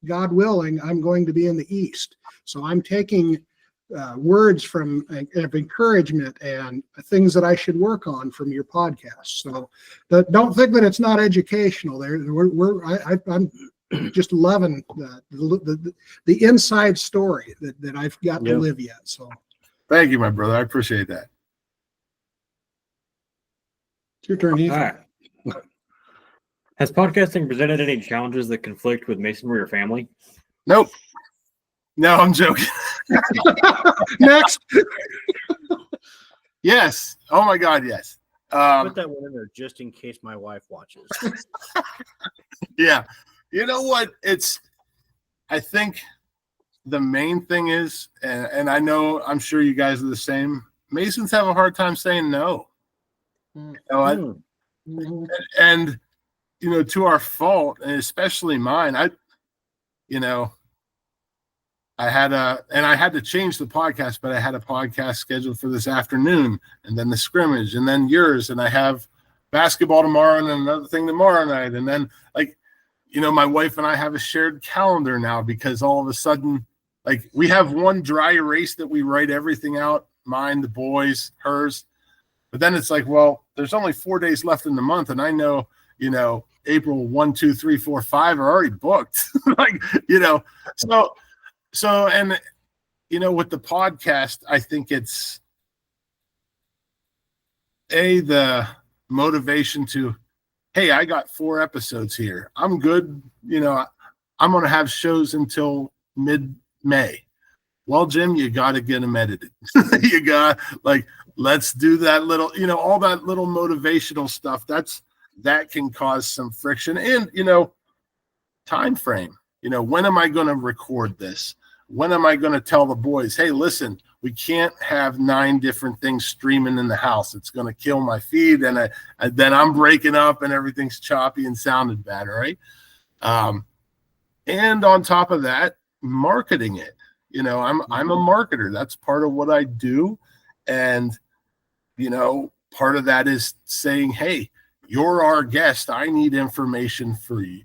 God willing, I'm going to be in the East. So I'm taking words of encouragement and things that I should work on from your podcast. So don't think that it's not educational. I'm just loving the inside story that I've got to live yet. So thank you, my brother. I appreciate that. It's your turn, Heath. All right. Has podcasting presented any challenges that conflict with Masonry or family? Nope. No, I'm joking. Next. Yes. Oh my God, yes. Put that one in there just in case my wife watches. Yeah. You know what? I think the main thing is, and I'm sure you guys are the same, Masons have a hard time saying no. And to our fault, and especially mine, I had to change the podcast, but I had a podcast scheduled for this afternoon, and then the scrimmage, and then yours, and I have basketball tomorrow and another thing tomorrow night. And then my wife and I have a shared calendar now, because all of a sudden, we have one dry erase that we write everything out, mine, the boys, hers. But then it's well, there's only 4 days left in the month. And I know, April 1, 2, 3, 4, 5 are already booked. So, and with the podcast, I think it's the motivation to, hey, I got 4 episodes here. I'm good. I'm going to have shows until mid-May. Well, Jim, you got to get them edited. You got let's do that little, all that little motivational stuff. That can cause some friction and, time frame. When am I going to record this? When am I going to tell the boys, hey, listen, we can't have 9 different things streaming in the house. It's going to kill my feed. And then I'm breaking up and everything's choppy and sounded bad. Right. And on top of that, marketing it. I'm a marketer. That's part of what I do. And, part of that is saying, hey, you're our guest. I need information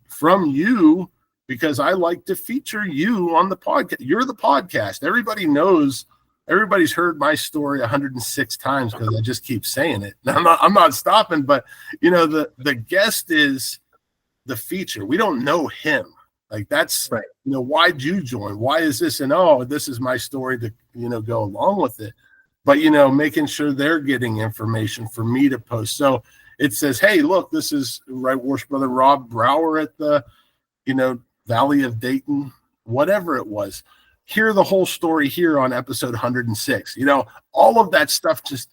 from you, because I like to feature you on the podcast. You're the podcast. Everybody's heard my story 106 times, because I just keep saying it. I'm not stopping, but the guest is the feature. We don't know him. That's right. Why'd you join? Why is this? And this is my story to, go along with it. But, making sure they're getting information for me to post. So it says, hey, look, this is Right Worship Brother Rob Brower at the, Valley of Dayton, whatever it was. Hear the whole story here on episode 106. All of that stuff just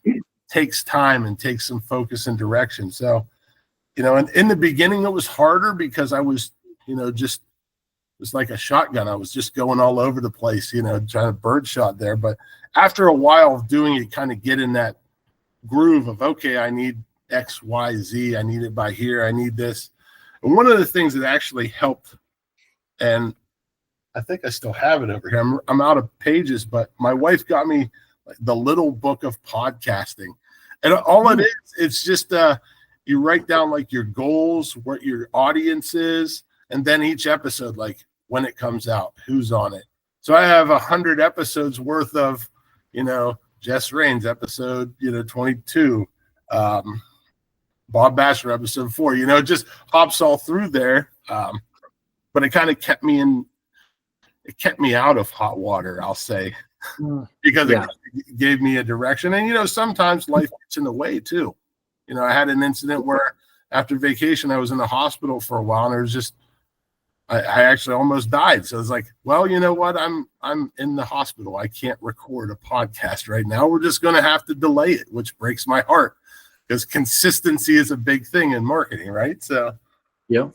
takes time and takes some focus and direction. So, and in the beginning, it was harder because I was, just, it was like a shotgun. I was just going all over the place, trying to birdshot there. But after a while of doing it, kind of get in that groove of, okay, I need X, Y, Z. I need it by here. I need this. And one of the things that actually helped, and I think I still have it over here. I'm out of pages, but my wife got me the little book of podcasting. And all it is, it's just you write down your goals, what your audience is, and then each episode, when it comes out, who's on it. So I have 100 episodes worth of, Jess Raines episode, 22, Bob Basher episode 4, it just hops all through there. But it kind of kept me out of hot water, I'll say, because it gave me a direction. And, sometimes life gets in the way too. I had an incident where after vacation, I was in the hospital for a while, and it was just, I actually almost died. So it's well, you know what? I'm in the hospital. I can't record a podcast right now. We're just going to have to delay it, which breaks my heart, because consistency is a big thing in marketing, right? So, yeah.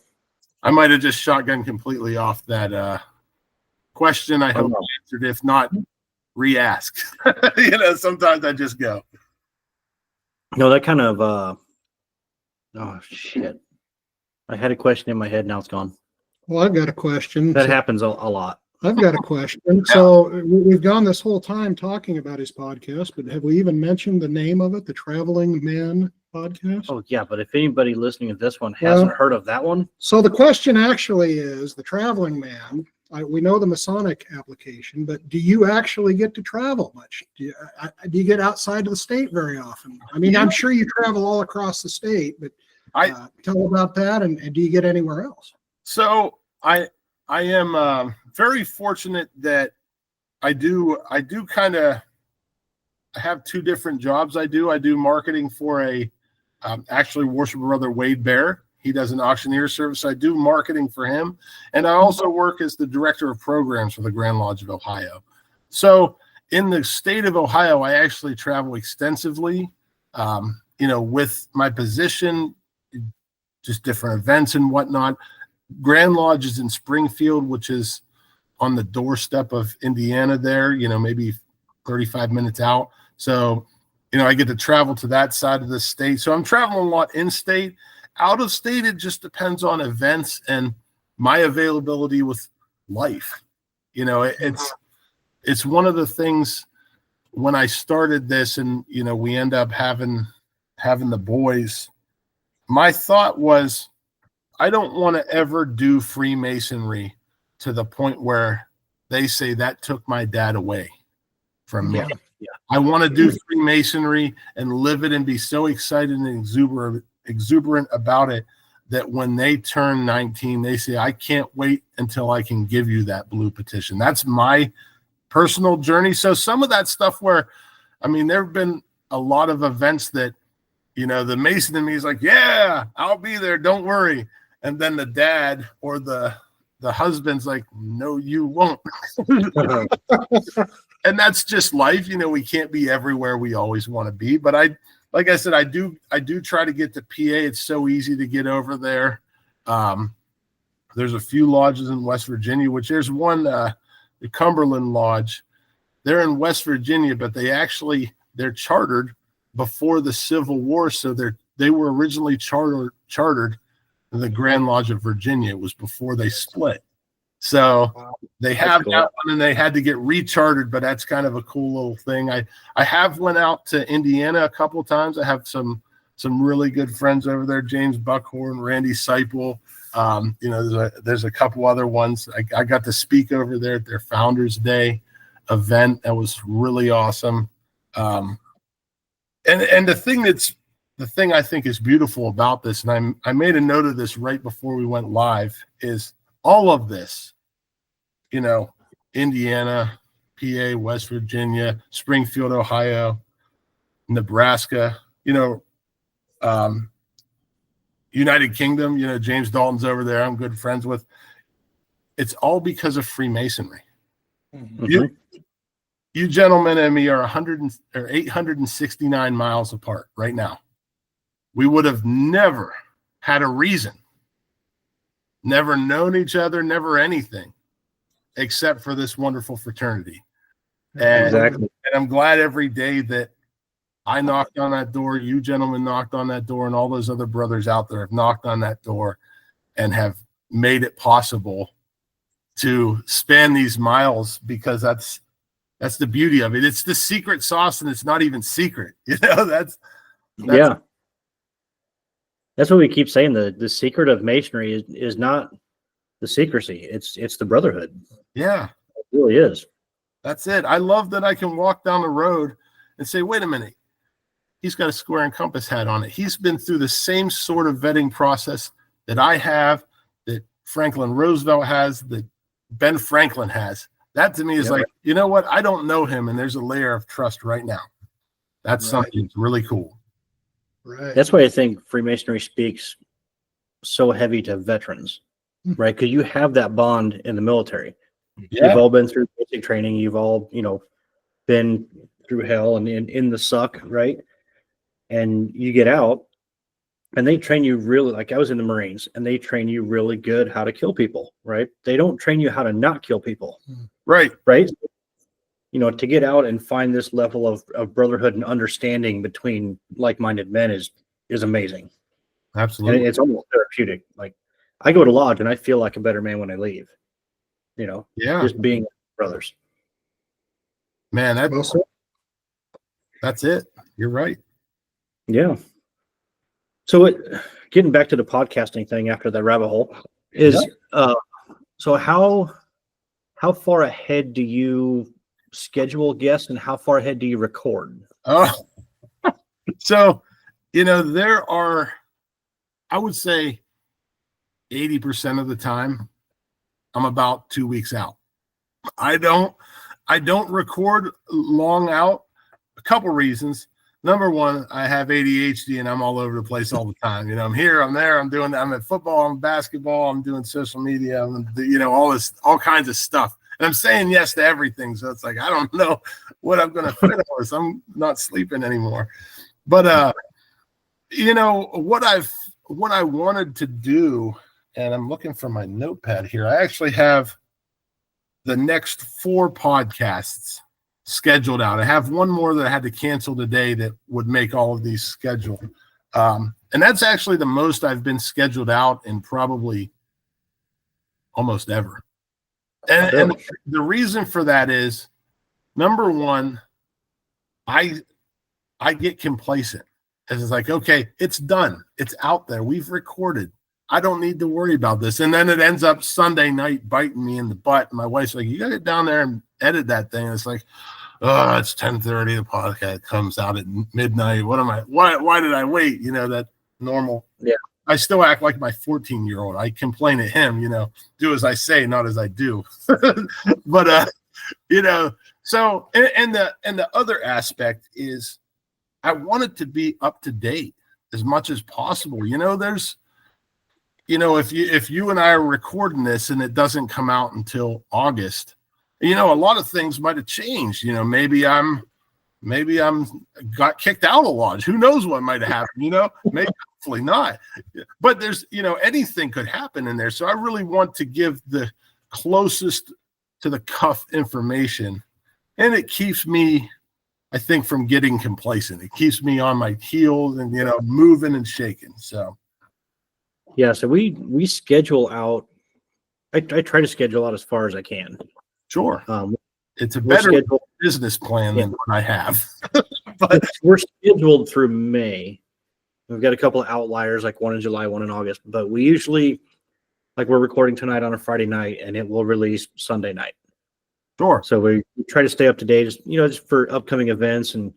I might have just shotgun completely off that question. I hope I answered. If not, re-ask. Sometimes I just go. No, that kind of oh shit. I had a question in my head, now it's gone. Well, I've got a question. That happens a lot. I've got a question. So we've gone this whole time talking about his podcast, but have we even mentioned the name of it, the Traveling Man Podcast? Oh yeah, but if anybody listening to this one hasn't heard of that one, So the question actually is, the Traveling Man, we know the Masonic application, but do you actually get to travel much? Do you get outside of the state very often? I mean, I'm sure you travel all across the state, but tell about that, and do you get anywhere else? So I am very fortunate that I do kind of have two different jobs. I do marketing for actually Worshipful Brother Wade Bear. He does an auctioneer service. I do marketing for him. And I also work as the director of programs for the Grand Lodge of Ohio. So in the state of Ohio, I actually travel extensively, with my position, just different events and whatnot. Grand Lodge is in Springfield, which is on the doorstep of Indiana there, maybe 35 minutes out. So, I get to travel to that side of the state. So I'm traveling a lot in state. Out of state, it just depends on events and my availability with life. It's one of the things when I started this and, we end up having the boys, my thought was, I don't want to ever do Freemasonry to the point where they say that took my dad away from me. Yeah. I want to do Freemasonry and live it and be so excited and exuberant about it that when they turn 19, they say, I can't wait until I can give you that blue petition. That's my personal journey. So some of that stuff where, there have been a lot of events that, the Mason in me is like, yeah, I'll be there. Don't worry. And then the dad or the husband's like, no, you won't. And that's just life. We can't be everywhere we always want to be. But like I said, I do try to get to PA. It's so easy to get over there. There's a few lodges in West Virginia, which there's one, the Cumberland Lodge. They're in West Virginia, but they're chartered before the Civil War. So they were originally chartered in the Grand Lodge of Virginia. It was before they split. So they have that one and they had to get rechartered, but that's kind of a cool little thing. I have went out to Indiana a couple of times. I have some really good friends over there, James Buckhorn, Randy Seipel. There's a couple other ones. I got to speak over there at their Founders Day event. That was really awesome. And the thing I think is beautiful about this, and I made a note of this right before we went live, is all of this, Indiana, PA, West Virginia, Springfield, Ohio, Nebraska, United Kingdom, James Dalton's over there. I'm good friends with. It's all because of Freemasonry. Mm-hmm. You gentlemen and me are 869 miles apart right now. We would have never had a reason, never known each other, never anything, except for this wonderful fraternity. And I'm glad every day that I knocked on that door, you gentlemen knocked on that door, and all those other brothers out there have knocked on that door and have made it possible to span these miles, because that's the beauty of it. It's the secret sauce, and it's not even secret. That's yeah. That's what we keep saying. The secret of Masonry is not the secrecy. It's the brotherhood. Yeah. It really is. That's it. I love that I can walk down the road and say, wait a minute, he's got a square and compass hat on it. He's been through the same sort of vetting process that I have, that Franklin Roosevelt has, that Ben Franklin has. That to me is like, you know what? I don't know him, and there's a layer of trust right now. That's something really cool. Right. That's why I think Freemasonry speaks so heavy to veterans, right? Because you have that bond in the military. Yeah. You've all been through basic training. You've all, been through hell and in the suck, right? And you get out, and they train you really, like I was in the Marines, and they train you really good how to kill people, right? They don't train you how to not kill people. Right. Right. To get out and find this level of brotherhood and understanding between like-minded men is amazing. Absolutely. And it's almost therapeutic. Like, I go to lodge and I feel like a better man when I leave. Yeah, just being brothers. man, Well said. that's it. You're right. Yeah. So getting back to the podcasting thing after that rabbit hole is, so how far ahead do you schedule guests and how far ahead do you record? Oh, so, there are, I would say 80% of the time, I'm about 2 weeks out. I don't record long out. A couple reasons. Number one, I have ADHD and I'm all over the place all the time. I'm here, I'm there, I'm at football, I'm basketball, I'm doing social media, all kinds of stuff. And I'm saying yes to everything. So it's like, I don't know what I'm going to fit on. So I'm not sleeping anymore. But, what I wanted to do, and I'm looking for my notepad here. I actually have the next 4 podcasts scheduled out. I have one more that I had to cancel today that would make all of these scheduled. And that's actually the most I've been scheduled out in probably almost ever. And the reason for that is, number one, I get complacent. It's like, okay, it's done. It's out there. We've recorded. I don't need to worry about this. And then it ends up Sunday night biting me in the butt. And my wife's like, you got to get down there and edit that thing. And it's like, oh, it's 10:30. The podcast comes out at midnight. Why did I wait? That normal. Yeah. I still act like my 14-year-old. I complain at him, do as I say, not as I do. But, so, and the other aspect is I want it to be up to date as much as possible. There's, if you and I are recording this and it doesn't come out until August, a lot of things might have changed. Maybe I'm got kicked out of the lodge. Who knows what might have happened, maybe, hopefully not. But there's, anything could happen in there. So I really want to give the closest to the cuff information. And it keeps me, I think, from getting complacent. It keeps me on my heels and, moving and shaking. So. Yeah. So we schedule out. I try to schedule out as far as I can. Sure. It's a better business plan than what I have. But we're scheduled through May. We've got a couple of outliers, like one in July, one in August. But we usually, like we're recording tonight on a Friday night, and it will release Sunday night. Sure. So we try to stay up to date, just for upcoming events. And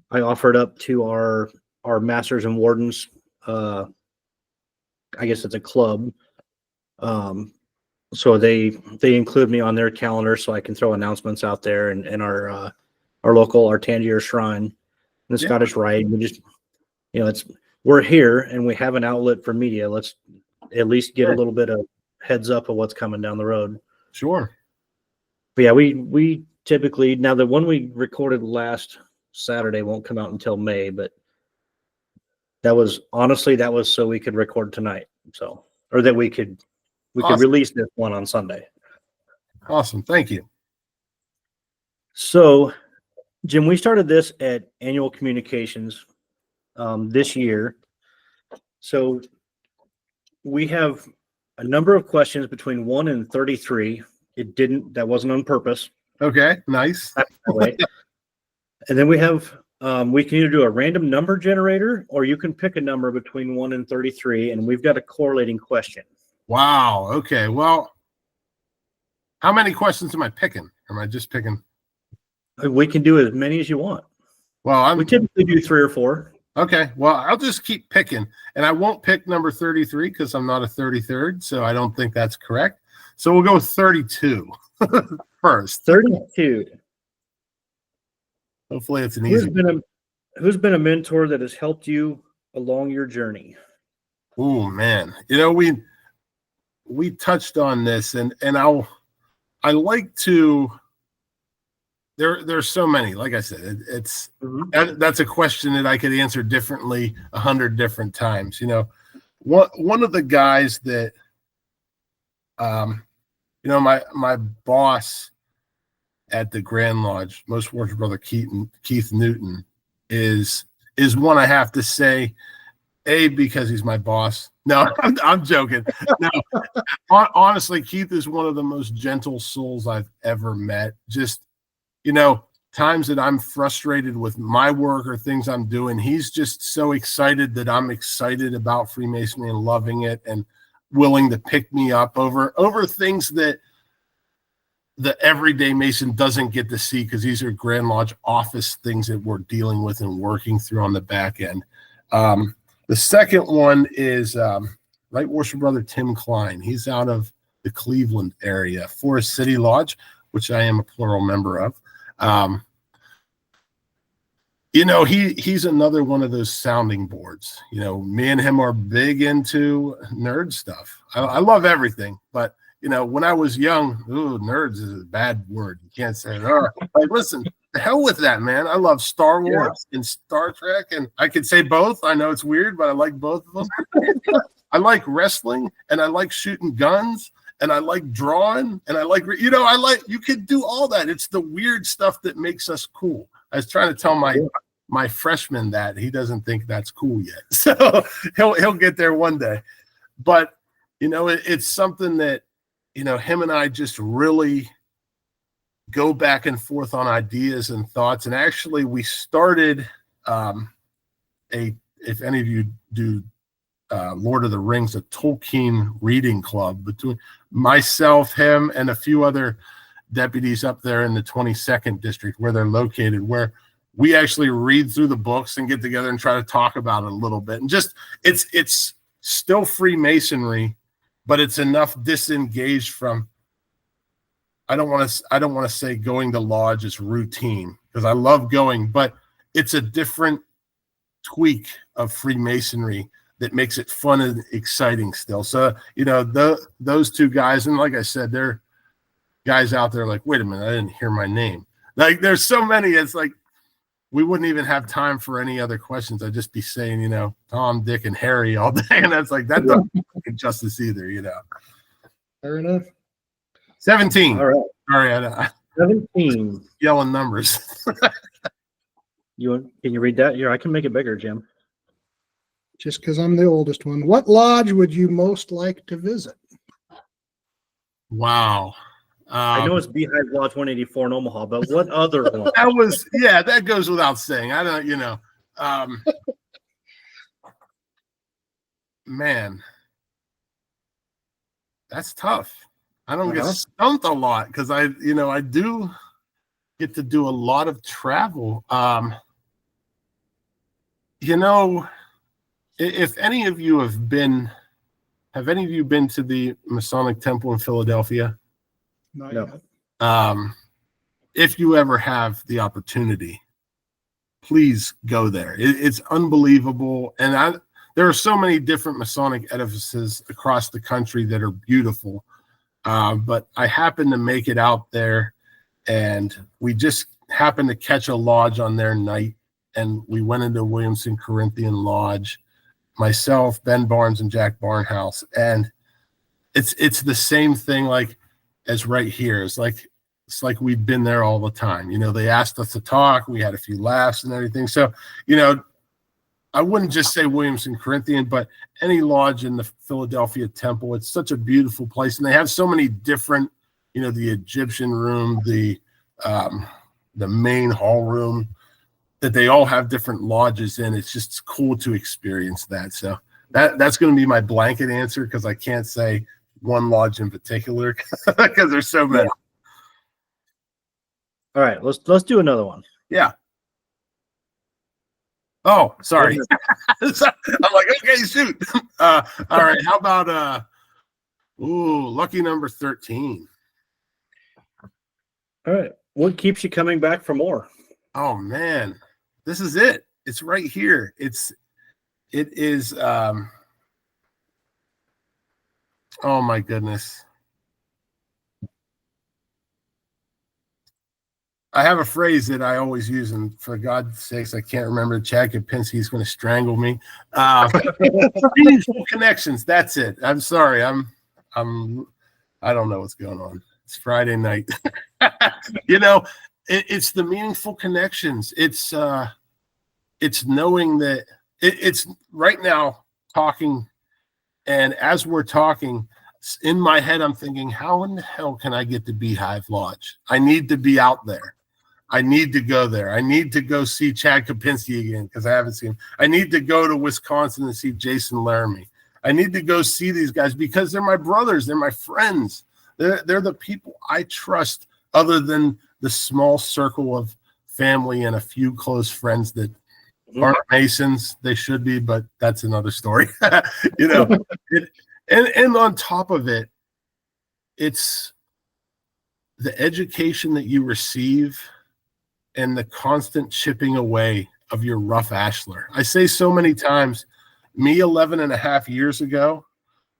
I offer it up to our masters and wardens. I guess it's a club. So they include me on their calendar so I can throw announcements out there and our local Tangier Shrine and the Scottish Rite. We just, we're here and we have an outlet for media. Let's at least get a little bit of heads up of what's coming down the road. Sure. But yeah, we typically, now the one we recorded last Saturday won't come out until May, but that was so we could record tonight. So, or that we could release this one on Sunday. Awesome. Thank you. So, Jim, we started this at annual communications this year. So we have a number of questions between 1 and 33. That wasn't on purpose. Okay, nice. And then we have, we can either do a random number generator or you can pick a number between 1 and 33. And we've got a correlating question. Wow. Okay. Well, how many questions am I picking? Am I just picking? We can do as many as you want. Well, we typically do 3 or 4. Okay. Well, I'll just keep picking, and I won't pick number 33 because I'm not a 33rd, so I don't think that's correct. So we'll go with 32 first. 32. Hopefully, it's an easy. Who's been a mentor that has helped you along your journey? Oh man, we touched on this, and I like to. There's so many. Like I said, that's a question that I could answer differently 100 different times. One of the guys that, my boss at the Grand Lodge, Most Worshipful Brother Keith Newton, is one I have to say Because he's my boss. No, I'm joking. No, honestly, Keith is one of the most gentle souls I've ever met. Just, times that I'm frustrated with my work or things I'm doing, he's just so excited that I'm excited about Freemasonry and loving it and willing to pick me up over things that the everyday Mason doesn't get to see, because these are Grand Lodge office things that we're dealing with and working through on the back end. The second one is Right Worship Brother Tim Klein. He's out of the Cleveland area, Forest City Lodge, which I am a plural member of. He's another one of those sounding boards. Me and him are big into nerd stuff. I love everything, but when I was young, nerds is a bad word. You can't say it. Like, listen, the hell with that, man. I love Star Wars and Star Trek, and I could say both. I know it's weird, but I like both of them. I like wrestling, and I like shooting guns, and I like drawing, and I like, you could do all that. It's the weird stuff that makes us cool. I was trying to tell my freshman that he doesn't think that's cool yet. So he'll get there one day. But, it's something that, him and I just really go back and forth on ideas and thoughts. And actually we started if any of you do Lord of the Rings, a Tolkien reading club between myself, him, and a few other deputies up there in the 22nd district where they're located, where we actually read through the books and get together and try to talk about it a little bit. And just it's still Freemasonry, but it's enough disengaged from, I don't want to say going to lodge is routine, because I love going, but it's a different tweak of Freemasonry that makes it fun and exciting still. So, those two guys, and like I said, they're guys out there like, wait a minute, I didn't hear my name. Like, there's so many, it's like we wouldn't even have time for any other questions. I'd just be saying, Tom, Dick, and Harry all day. And that's like, that doesn't do justice either, Fair enough. 17. All right. Sorry, 17. Yelling numbers. Can you read that? Yeah, I can make it bigger, Jim. Just because I'm the oldest one. What lodge would you most like to visit? Wow. I know it's Beehive Lodge 184 in Omaha, but what other one? That goes without saying. I don't, man, that's tough. I don't get stumped a lot because I do get to do a lot of travel. If any of you have any of you been to the Masonic Temple in Philadelphia? Not No. yet. If you ever have the opportunity, please go there. It's unbelievable. And there are so many different Masonic edifices across the country that are beautiful. But I happened to make it out there, and we just happened to catch a lodge on their night, and we went into Williamson Corinthian Lodge, myself, Ben Barnes, and Jack Barnhouse. And it's the same thing like as right here. It's like we've been there all the time. They asked us to talk. We had a few laughs and everything. So, I wouldn't just say Williamson Corinthian, but any lodge in the Philadelphia Temple. It's such a beautiful place. And they have so many different, the Egyptian room, the main hall room, that they all have different lodges in. It's just cool to experience that. So that's going to be my blanket answer, because I can't say one lodge in particular because there's so many. All right, let's do another one. Yeah. Oh, sorry. I'm like, okay, shoot. All right. How about lucky number 13? All right. What keeps you coming back for more? Oh man, this is it. It's right here. It is oh my goodness. I have a phrase that I always use, and for God's sakes, I can't remember. Chad Kapinski's going to strangle me. Meaningful connections. That's it. I'm sorry. I don't know what's going on. It's Friday night. It's the meaningful connections. It's knowing that it's right now talking, and as we're talking, in my head, I'm thinking, how in the hell can I get to Beehive Lodge? I need to be out there. I need to go there. I need to go see Chad Kopinski again because I haven't seen him. I need to go to Wisconsin and see Jason Laramie. I need to go see these guys because they're my brothers. They're my friends. They're the people I trust other than the small circle of family and a few close friends that aren't Masons. They should be, but that's another story. And on top of it, it's the education that you receive and the constant chipping away of your rough ashlar. I say so many times, me 11 and a half years ago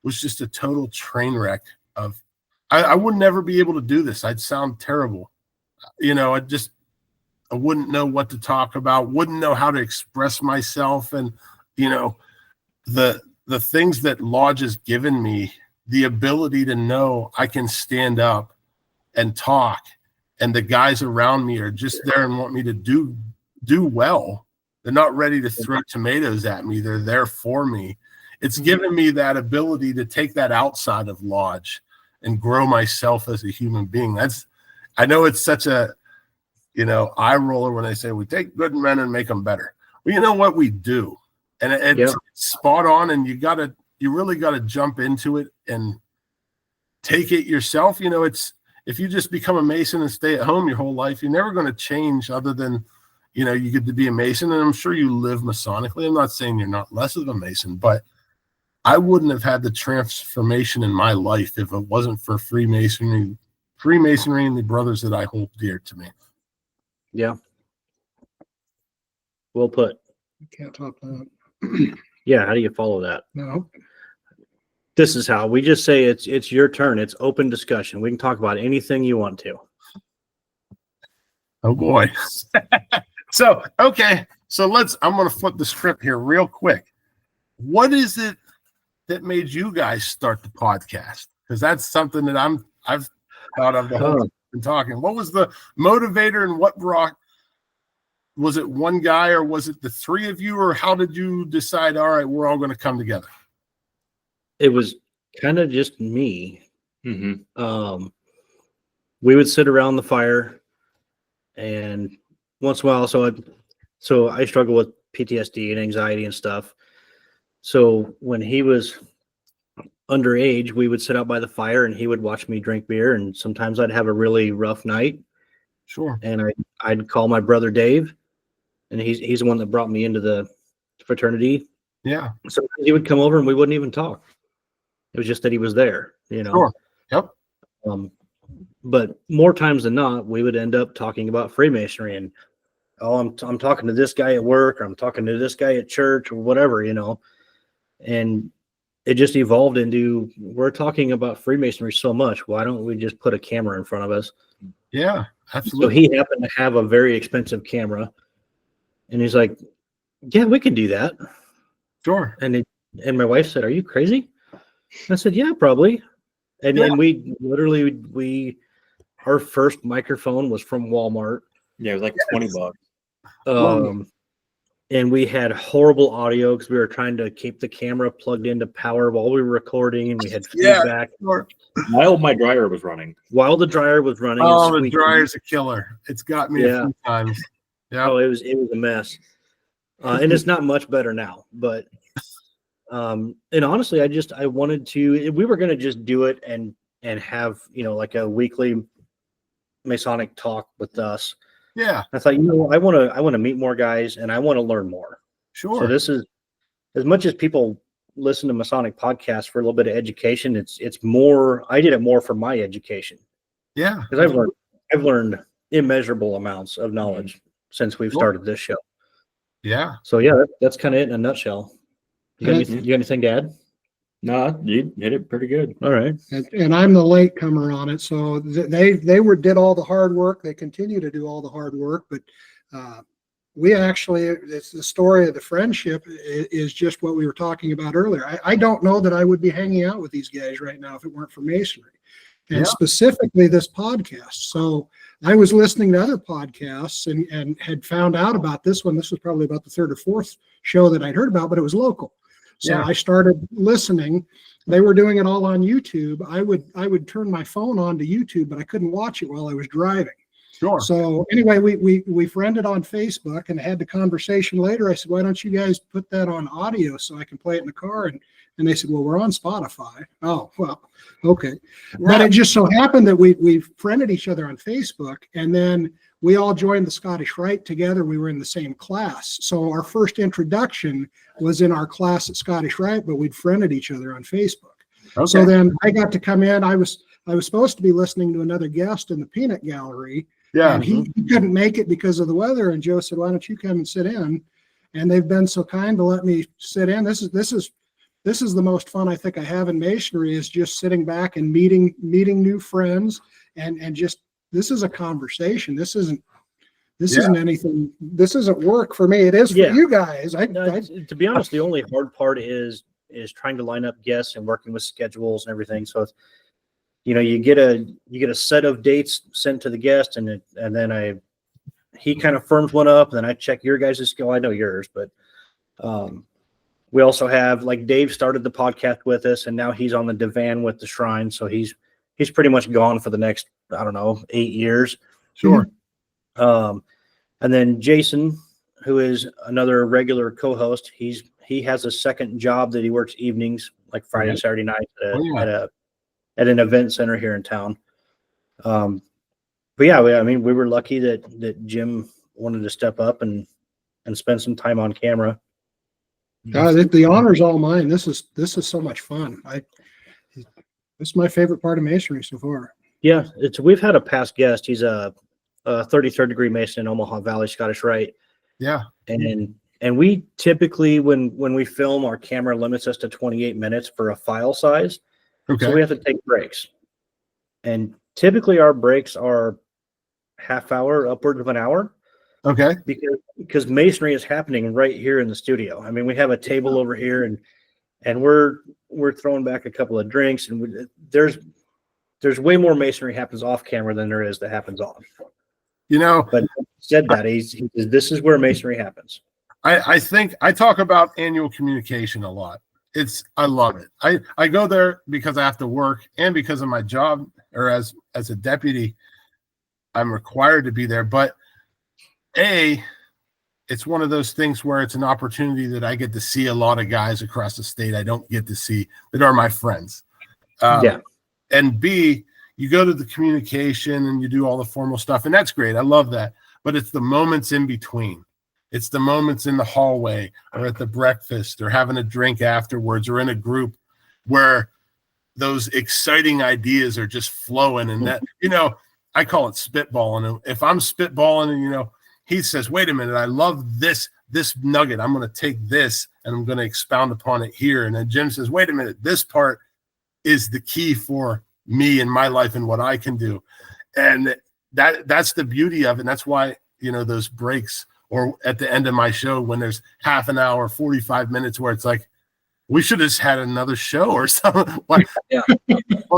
was just a total train wreck of, I would never be able to do this. I'd sound terrible. I wouldn't know what to talk about, wouldn't know how to express myself. And, the things that Lodge has given me, the ability to know I can stand up and talk, and the guys around me are just there and want me to do well. They're not ready to throw tomatoes at me. They're there for me. It's given me that ability to take that outside of Lodge and grow myself as a human being. I know it's such a, eye roller when I say we take good men and make them better. Well, you know what we do? And it's spot on, and you really got to jump into it and take it yourself. It's, if you just become a Mason and stay at home your whole life, you're never going to change other than, you get to be a Mason, and I'm sure you live Masonically. I'm not saying you're not less of a Mason, but I wouldn't have had the transformation in my life if it wasn't for Freemasonry and the brothers that I hold dear to me. Yeah. Well put. You can't top that. Yeah. How do you follow that? No. This is how we just say it's your turn. It's open discussion. We can talk about anything you want to. Oh boy. So, okay. So I'm going to flip the script here real quick. What is it that made you guys start the podcast? Because that's something that I've thought of the whole time been talking. What was the motivator, and what brought? Was it one guy, or was it the three of you, or how did you decide, all right, we're all going to come together? It was kind of just me. Mm-hmm. We would sit around the fire, and once in a while, so I struggle with PTSD and anxiety and stuff. So when he was underage, we would sit out by the fire, and he would watch me drink beer, and sometimes I'd have a really rough night. Sure. And I'd call my brother Dave, and he's the one that brought me into the fraternity. Yeah. So he would come over, and we wouldn't even talk. It was just that he was there, Sure. Yep. But more times than not, we would end up talking about Freemasonry, and I'm talking to this guy at work, or I'm talking to this guy at church, or whatever, and it just evolved into, we're talking about Freemasonry so much. Why don't we just put a camera in front of us? Yeah, absolutely. So he happened to have a very expensive camera, and he's like, yeah, we can do that. Sure. And my wife said, are you crazy? I said, yeah, probably. And then we literally, our first microphone was from Walmart. Yeah, it was like $20. And we had horrible audio because we were trying to keep the camera plugged into power while we were recording, and we had feedback. Sure. While my dryer was running. While the dryer was running. Oh, the dryer's a killer. It's got me a few times. Yeah. Oh, it was a mess. And it's not much better now, but and honestly, I wanted to, we were going to just do it and have, like a weekly Masonic talk with us. Yeah. I thought, I want to meet more guys, and I want to learn more. Sure. So this is, as much as people listen to Masonic podcasts for a little bit of education, it's more, I did it more for my education. Yeah. Because I've learned immeasurable amounts of knowledge since we've started this show. Yeah. So yeah, that's kind of it in a nutshell. You got anything to add? No, you hit it pretty good. All right. And I'm the latecomer on it. So they did all the hard work. They continue to do all the hard work, but we actually, it's the story of the friendship is just what we were talking about earlier. I don't know that I would be hanging out with these guys right now if it weren't for Masonry. and Yeah. specifically this podcast. So I was listening to other podcasts and had found out about this one. This was probably about the third or fourth show that I'd heard about, but it was local. So Yeah. I started listening. They were doing it all on YouTube. I would turn my phone on to YouTube, but I couldn't watch it while I was driving. Sure. So anyway, we friended on Facebook and had the conversation later. I said, why don't you guys put that on audio so I can play it in the car? And they said, well, we're on Spotify. Oh, well, okay. But it just so happened that we friended each other on Facebook, and then we all joined the Scottish Rite together. We were in the same class. So our first introduction was in our class at Scottish Rite, but we'd friended each other on Facebook. Okay. So then I got to come in. I was supposed to be listening to another guest in the peanut gallery. Yeah. And he couldn't make it because of the weather. And Joe said, why don't you come and sit in? And they've been so kind to let me sit in. This is the most fun I think I have in Masonry, is just sitting back and meeting new friends and just, this is a conversation. This isn't anything. This isn't work for me. It is for you guys. To be honest, the only hard part is trying to line up guests and working with schedules and everything. So it's, you get a set of dates sent to the guest, and then he kind of firms one up, and then I check your guys' schedule. I know yours, but we also have, like, Dave started the podcast with us, and now he's on the divan with the Shrine. So he's pretty much gone for the next, I don't know, 8 years. Sure. And then Jason, who is another regular co-host, he has a second job that he works evenings, like Friday and Saturday night at an event center here in town. But yeah, we were lucky that Jim wanted to step up and spend some time on camera. The honor's all mine. This is so much fun. This is my favorite part of Masonry so far. Yeah, we've had a past guest. He's a 33rd degree Mason in Omaha Valley, Scottish Rite. Yeah. And we typically, when we film, our camera limits us to 28 minutes for a file size. Okay. So we have to take breaks. And typically our breaks are half hour, upwards of an hour. Okay. Because Masonry is happening right here in the studio. I mean, we have a table over here, and we're throwing back a couple of drinks, and there's way more Masonry happens off camera than there is that happens on. But he said that he says, this is where Masonry happens. I think I talk about annual communication a lot. I love it. I go there because I have to work, and because of my job, or as a deputy, I'm required to be there. But it's one of those things where it's an opportunity that I get to see a lot of guys across the state I don't get to see that are my friends. And B, you go to the communication and you do all the formal stuff, and that's great. I love that. But it's the moments in between. It's the moments in the hallway or at the breakfast or having a drink afterwards or in a group where those exciting ideas are just flowing. And that, I call it spitballing. If I'm spitballing and, he says, wait a minute, I love this nugget. I'm going to take this and I'm going to expound upon it here. And then Jim says, wait a minute, this part is the key for me in my life and what I can do. And that's the beauty of it. And that's why, those breaks, or at the end of my show, when there's half an hour, 45 minutes, where it's like, we should have just had another show or something. Well,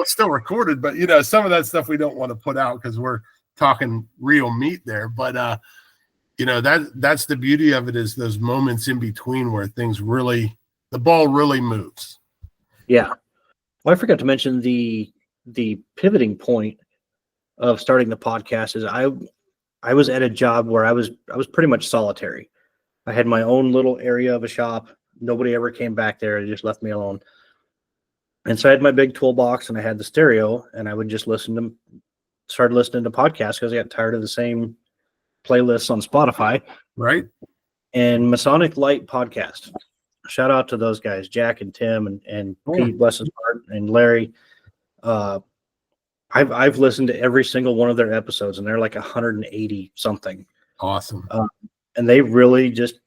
it's still recorded, but some of that stuff we don't want to put out because we're talking real meat there. But that's the beauty of it, is those moments in between where the ball really moves. Yeah. Well, I forgot to mention the pivoting point of starting the podcast is I was at a job where I was pretty much solitary. I had my own little area of a shop. Nobody ever came back there. They just left me alone. And so I had my big toolbox and I had the stereo, and I would just start listening to podcasts because I got tired of the same playlists on Spotify. Right. And Masonic Light podcast. Shout out to those guys, Jack and Tim and Pete, bless his heart, and Larry. I've listened to every single one of their episodes, and they're like 180 something. Awesome. And they really just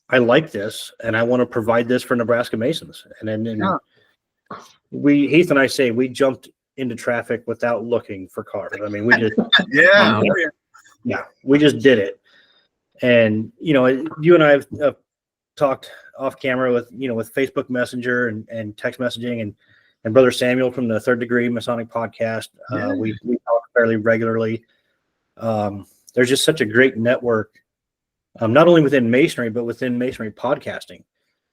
I like this, and I want to provide this for Nebraska Masons. And then Heath and I say we jumped into traffic without looking for cars. I mean, we just we just did it. And you and I have talked off camera with with Facebook Messenger and text messaging, and and Brother Samuel from the Third Degree Masonic podcast. We talk fairly regularly. There's just such a great network, not only within Masonry, but within Masonry podcasting.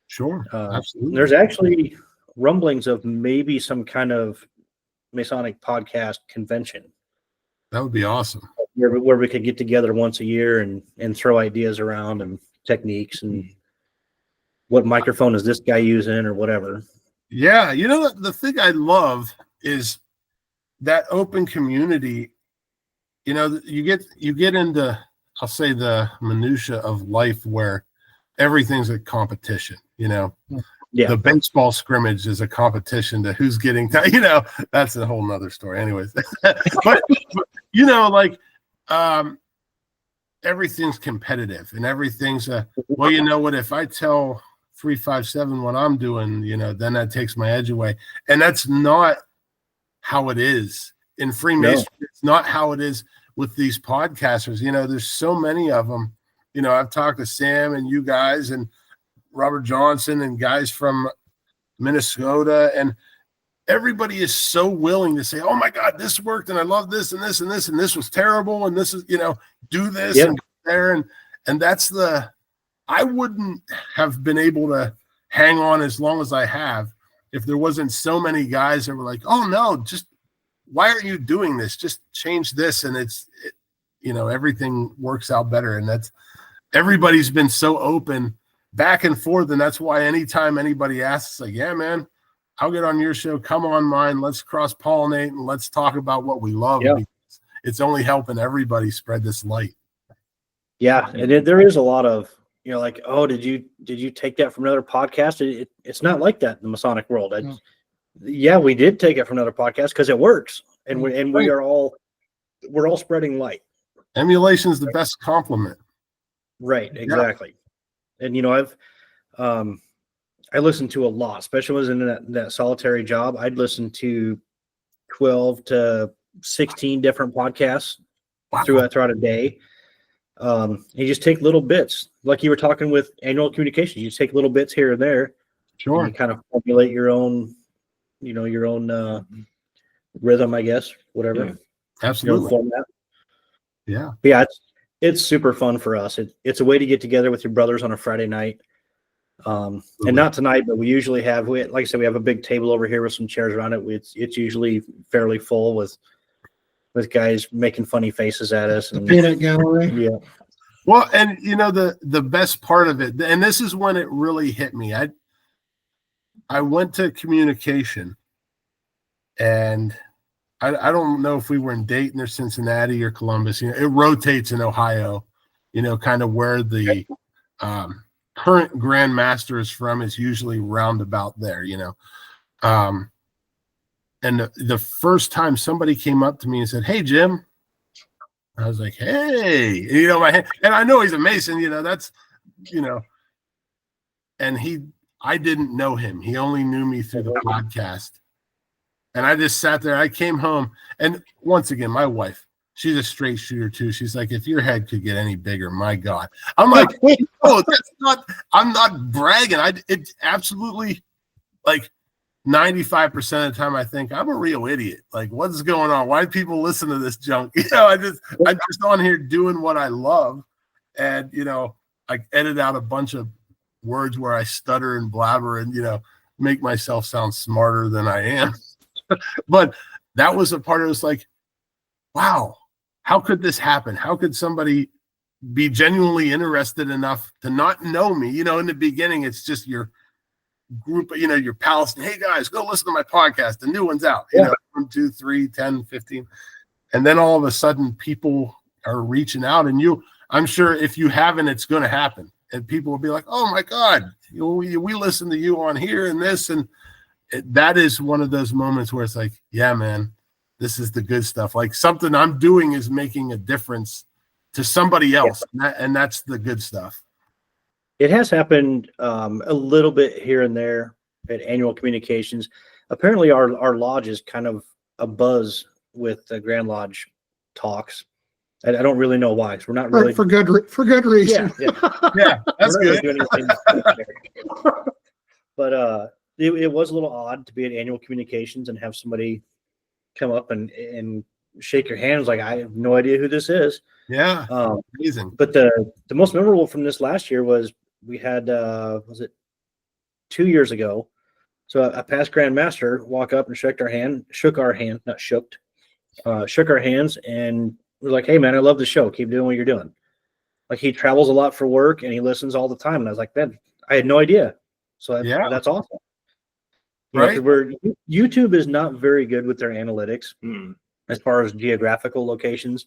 Sure. Absolutely. There's actually rumblings of maybe some kind of Masonic podcast convention. That would be awesome. Where we could get together once a year and throw ideas around and techniques and what microphone is this guy using or whatever. Yeah. You know, the thing I love is that open community. You know, you get into, I'll say, the minutia of life where everything's a competition, you know. Yeah. The baseball scrimmage is a competition to who's getting, you know, that's a whole nother story. Anyways, but you know, like, everything's competitive and everything's well, you know what, if I tell 357 what I'm doing, you know, then that takes my edge away. And that's not how it is in Freemasonry. No. It's not how it is with these podcasters. You know, there's so many of them. You know, I've talked to Sam and you guys and Robert Johnson and guys from Minnesota, and everybody is so willing to say, oh my God, this worked and I love this and this and this and this was terrible and this is, you know, do this and go there. And that's I wouldn't have been able to hang on as long as I have if there wasn't so many guys that were like, oh no, just why aren't you doing this? Just change this. And you know, everything works out better. And that's, everybody's been so open back and forth. And that's why anytime anybody asks, like, yeah, man, I'll get on your show, come on mine, let's cross-pollinate and let's talk about what we love. Yeah. Because it's only helping everybody spread this light. Yeah. And there is a lot of, you know, like, oh, did you take that from another podcast? It's not like that in the Masonic world. No. Yeah, we did take it from another podcast because it works. And we're all spreading light. Emulation is the best compliment. Right. Exactly. Yeah. And, you know, I listened to a lot, especially when I was in that solitary job. I'd listen to 12 to 16 different podcasts throughout a day. You just take little bits, like you were talking with annual communication. You just take little bits here and there. Sure. And you kind of formulate your own, you know, rhythm, I guess, whatever. Yeah, absolutely. Format. Yeah. But yeah, it's super fun for us. It's a way to get together with your brothers on a Friday night. And not tonight, but we usually have, like I said, we have a big table over here with some chairs around it. It's usually fairly full with guys making funny faces at us. The peanut gallery. Yeah. Well, and you know, the best part of it, and this is when it really hit me. I went to communication, and I don't know if we were in Dayton or Cincinnati or Columbus. You know, it rotates in Ohio, you know, kind of where the current Grand Master is from is usually roundabout there, you know. And the first time somebody came up to me and said, hey, Jim, I was like, hey, you know, and I know he's a Mason, you know, that's, you know, and I didn't know him. He only knew me through the podcast. And I just sat there. I came home. And once again, my wife, she's a straight shooter too. She's like, if your head could get any bigger, my God. I'm like, oh, I'm not bragging. It's absolutely, like, 95% of the time I think I'm a real idiot. Like, what's going on? Why do people listen to this junk? You know, I'm just on here doing what I love. And, you know, I edit out a bunch of words where I stutter and blabber and, you know, make myself sound smarter than I am. But that was a part of it. Was like, wow, how could this happen? How could somebody be genuinely interested enough to not know me? You know, in the beginning, it's just your group, you know, your pals. Hey guys, go listen to my podcast. The new one's out. You know, 1, 2, 3, 10, 15. And then all of a sudden people are reaching out, and I'm sure if you haven't, it's going to happen. And people will be like, oh my God, we listen to you on here and this. And that is one of those moments where it's like, yeah, man, this is the good stuff. Like, something I'm doing is making a difference to somebody else. Yeah. And that's the good stuff. It has happened a little bit here and there at annual communications. Apparently our lodge is kind of a buzz with the Grand Lodge talks. I don't really know why, because we're not really for good reason. Yeah, that's good. But it was a little odd to be at annual communications and have somebody come up and shake your hands like, I have no idea who this is. Yeah. Um, Amazing. but the most memorable from this last year was we had was it 2 years ago? So a past Grand Master walk up and shook our hands, and was like, "Hey man, I love the show. Keep doing what you're doing." Like he travels a lot for work and he listens all the time. And I was like, "Man, I had no idea." So that's awesome. You know, Right. 'cause YouTube is not very good with their analytics Mm. as far as geographical locations.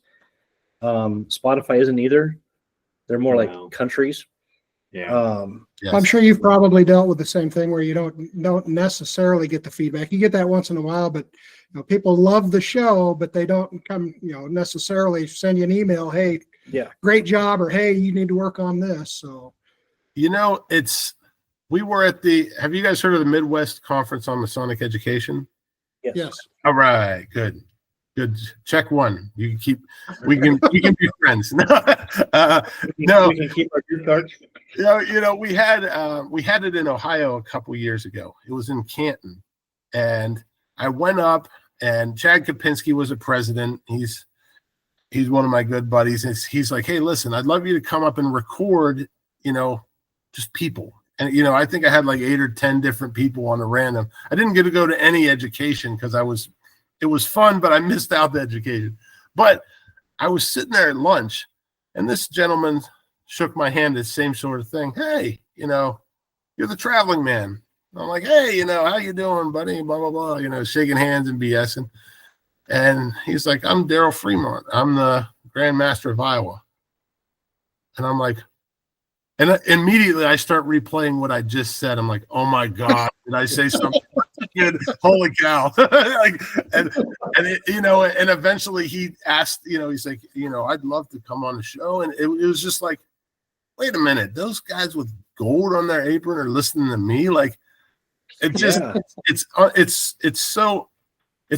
Spotify isn't either. They're more No. like countries. Yeah. Yes. I'm sure you've probably dealt with the same thing where you don't necessarily get the feedback. You get that once in a while, but people love the show, but they don't come, necessarily send you an email, "Hey, Yeah. great job," or "Hey, you need to work on this." So we were at have you guys heard of the Midwest Conference on Masonic Education? yes. All right, good. Check one. We can be friends. No, We can keep our gift cards. we had it in Ohio a couple years ago. It was in Canton, and I went up, and Chad Kopinski was a president. He's one of my good buddies. And he's like, "Hey, listen, I'd love you to come up and record, just people." And I think I had like 8 or 10 different people on a random. I didn't get to go to any education because it was fun, but I missed out the education. But I was sitting there at lunch, and this gentleman shook my hand, the same sort of thing. "Hey, you're the traveling man." I'm like, "Hey, how you doing, buddy?" Blah, blah, blah, shaking hands and BSing. And he's like, "I'm Daryl Fremont. I'm the Grand Master of Iowa." And I'm like, and immediately I start replaying what I just said. I'm like, "Oh my God, did I say something good? Holy cow!" and eventually he asked, he's like, "I'd love to come on the show." And it was just like, wait a minute, those guys with gold on their apron are listening to me. Like, it just, it's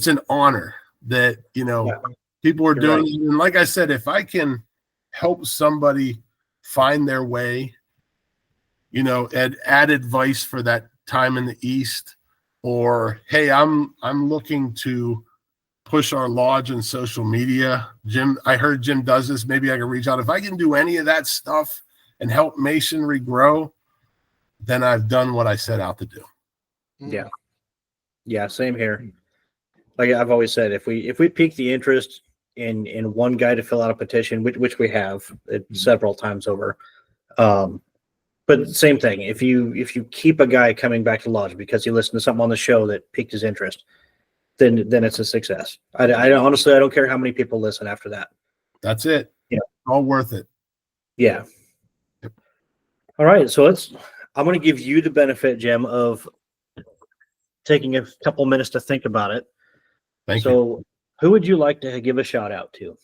an honor that, people are doing. Right. And like I said, if I can help somebody find their way, and add advice for that time in the East, or, "Hey, I'm looking to push our lodge on social media. Jim, I heard Jim does this. Maybe I can reach out." If I can do any of that stuff and help Masonry grow, then I've done what I set out to do. Yeah. Yeah, same here. Like I've always said, if we pique the interest in one guy to fill out a petition, which we have several times over, but same thing. If you keep a guy coming back to lodge because he listened to something on the show that piqued his interest, then it's a success. I honestly don't care how many people listen after that. That's it. Yeah, all worth it. Yeah. All right, so I'm going to give you the benefit, Jim, of taking a couple minutes to think about it. Thank you. So, who would you like to give a shout out to?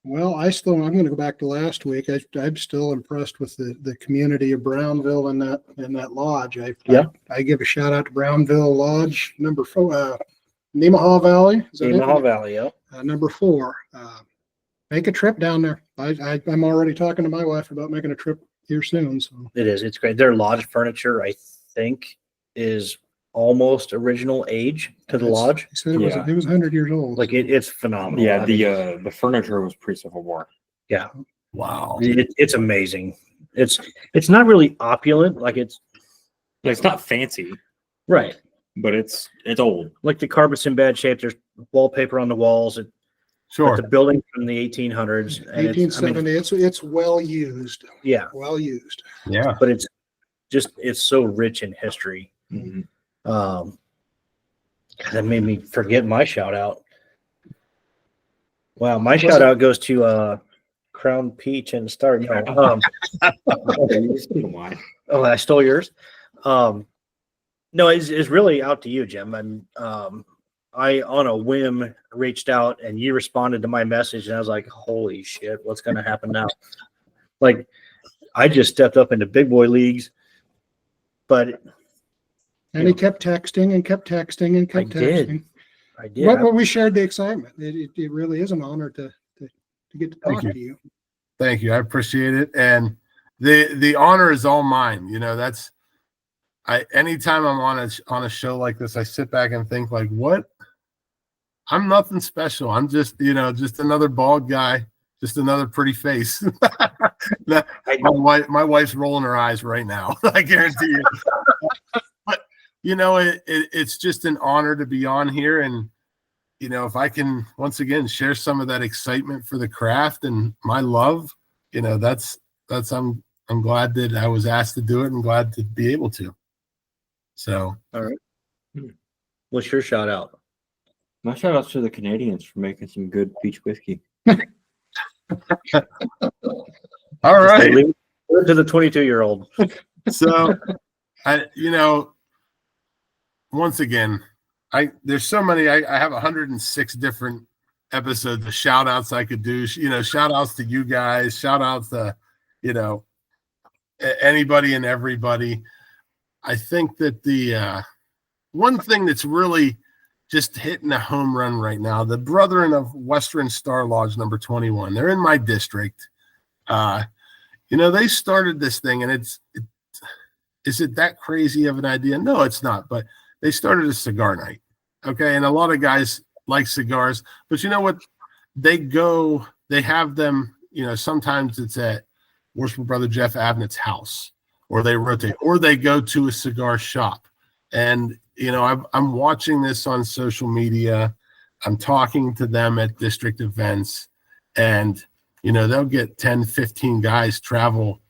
Well, I'm going to go back to last week. I'm still impressed with the community of Brownville in that lodge. I give a shout out to Brownville Lodge number 4, Nemaha Valley. Is that it? Nemaha Valley, yeah. Number 4. Make a trip down there. I'm already talking to my wife about making a trip here soon. So It is. It's great. Their lodge furniture, I think, is almost original age to the lodge. He said it was 100 years old. Like it's phenomenal. Yeah, I mean, the furniture was pre-Civil War. yeah, Wow. it's amazing. It's not really opulent, like it's not fancy, right, but it's old. like the carpet's in bad shape. There's wallpaper on the walls. Sure. The building from the 1800s. And 1870. It's well used. Yeah, Well used. Yeah. but it's so rich in history. Mm-hmm. That made me forget my shout out. Wow, my shout out goes to Crown Peach and Star. No, oh, I stole yours. No, it's really out to you, Jim. And I on a whim reached out and you responded to my message, and I was like, "Holy shit, what's going to happen now?" Like, I just stepped up into big boy leagues, but. And he kept texting and kept texting and kept texting. I did. But we shared the excitement. It really is an honor to get to talk to you. Thank you. I appreciate it. And the honor is all mine. anytime I'm on a show like this, I sit back and think like, what? I'm nothing special. I'm just, just another bald guy, just another pretty face. My wife's rolling her eyes right now. I guarantee you. But it's just an honor to be on here, and if I can once again share some of that excitement for the craft and my love, that's I'm glad that I was asked to do it and glad to be able to. So, all right. What's your shout out? My shout outs to the Canadians for making some good beach whiskey. All right. To the 22-year-old. So, once again, there's so many. I have 106 different episodes of shout outs I could do. Shout outs to you guys. Shout outs to, anybody and everybody. I think that the one thing that's really just hitting a home run right now, the Brethren of Western Star Lodge number 21, they're in my district. They started this thing, and is it that crazy of an idea? No, it's not, but they started a cigar night. Okay. And a lot of guys like cigars, but you know what? They have them, sometimes it's at Worshipful Brother Jeff Abnett's house, or they rotate, or they go to a cigar shop. And, I'm watching this on social media. I'm talking to them at district events, and, they'll get 10, 15 guys travel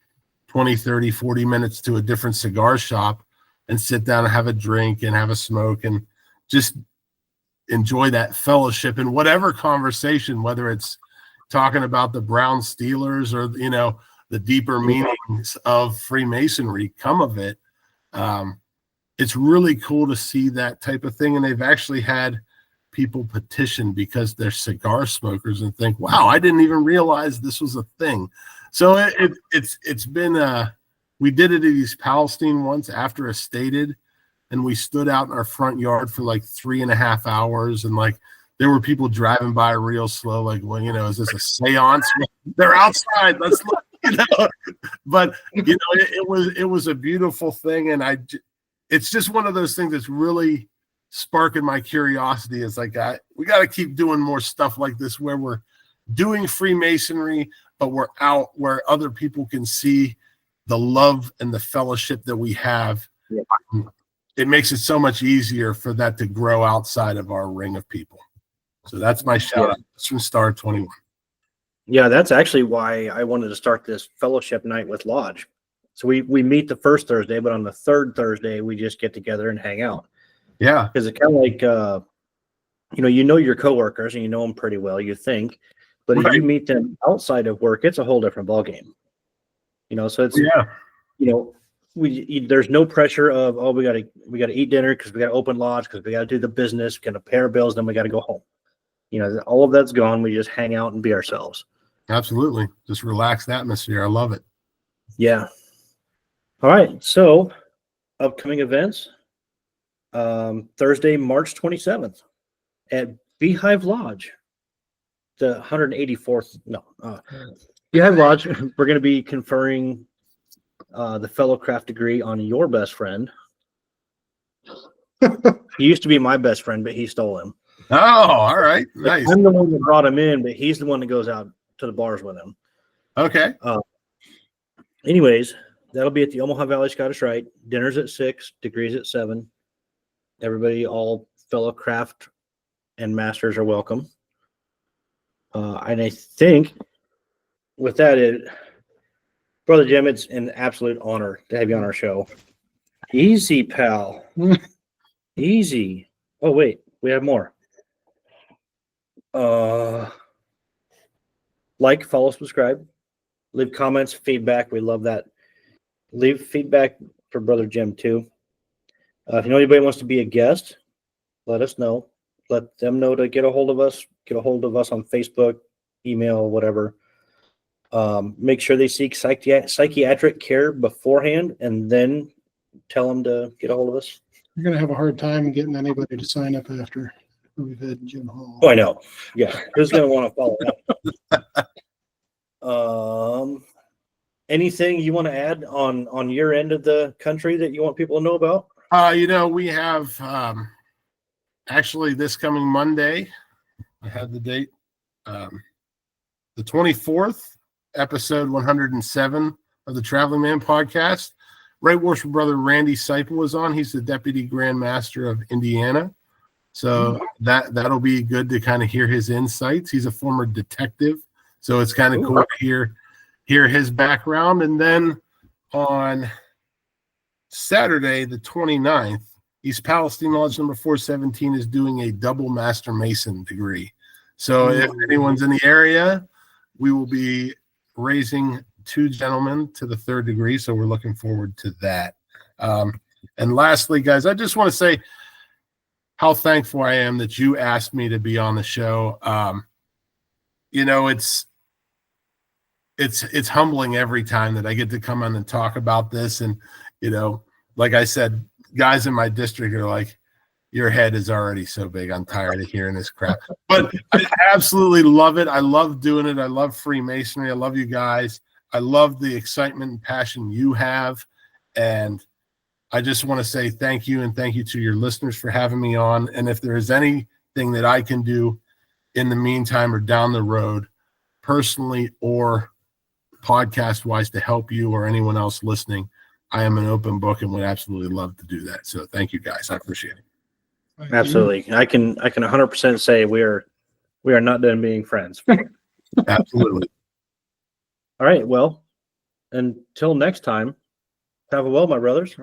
20, 30, 40 minutes to a different cigar shop and sit down and have a drink and have a smoke and just enjoy that fellowship and whatever conversation, whether it's talking about the Brown Steelers or, the deeper meanings of Freemasonry come of it. It's really cool to see that type of thing. And they've actually had people petition because they're cigar smokers and think, wow, I didn't even realize this was a thing. So it's been, we did it at East Palestine once after a stated, and we stood out in our front yard for like 3.5 hours. And like, there were people driving by real slow, like, well, is this a seance? They're outside. Let's look, but it was a beautiful thing. And it's just one of those things that's really sparking my curiosity. It's like, we got to keep doing more stuff like this where we're doing Freemasonry, but we're out where other people can see the love and the fellowship that we have. Yeah. It makes it so much easier for that to grow outside of our ring of people. So that's my shout out. It's from Star 21. Yeah, that's actually why I wanted to start this fellowship night with Lodge. So we meet the first Thursday, but on the third Thursday, we just get together and hang out. Yeah. Because it's kind of like, your coworkers and you know them pretty well, you think. But if you meet them outside of work, it's a whole different ballgame. So it's, there's no pressure of, we got to eat dinner because we got to open Lodge, because we got to do the business, we got to pay our bills, then we got to go home. All of that's gone. We just hang out and be ourselves. Absolutely. Just relaxed atmosphere. I love it. Yeah. All right. So upcoming events, Thursday, March 27th at Beehive Lodge, the 184th. Beehive Lodge. We're going to be conferring the fellow craft degree on your best friend. He used to be my best friend, but he stole him. Oh, all right. Nice. I'm the one that brought him in, but he's the one that goes out to the bars with him. Okay. Anyways, that'll be at the Omaha Valley Scottish Rite. Dinner's at 6, degrees at 7. Everybody, all fellow craft and masters are welcome. And I think with that, Brother Jim, it's an absolute honor to have you on our show. Easy, pal. Easy. Oh, wait, we have more. Like, follow, subscribe, leave comments, feedback. We love that. Leave feedback for Brother Jim too. If anybody wants to be a guest, let us know. Let them know to get a hold of us. Get a hold of us on Facebook, email, whatever. Make sure they seek psychiatric care beforehand, and then tell them to get a hold of us. You're going to have a hard time getting anybody to sign up after we've had Jim Hall. Oh, I know. Yeah. Who's going to want to follow that? anything you want to add on your end of the country that you want people to know about? We have actually this coming Monday. I had the date. The 24th, episode 107 of the Traveling Man podcast. Right Worshipful Brother Randy Seipel was on. He's the Deputy Grand Master of Indiana. So that'll be good to kind of hear his insights. He's a former detective. So it's kind of cool to hear his background. And then on Saturday, the 29th, East Palestine Lodge number 417 is doing a double Master Mason degree. So if anyone's in the area, we will be raising 2 gentlemen to the 3rd degree. So we're looking forward to that. And lastly, guys, I just want to say how thankful I am that you asked me to be on the show. It's humbling every time that I get to come on and talk about this. And, like I said, guys in my district are like, your head is already so big. I'm tired of hearing this crap. But I absolutely love it. I love doing it. I love Freemasonry. I love you guys. I love the excitement and passion you have. And I just want to say thank you, and thank you to your listeners for having me on. And if there is anything that I can do in the meantime or down the road, personally or podcast-wise, to help you or anyone else listening, I am an open book and would absolutely love to do that. So thank you, guys. I appreciate it. Absolutely. I can 100% say we are not done being friends. Absolutely. All right. Well, until next time, travel well, my brothers.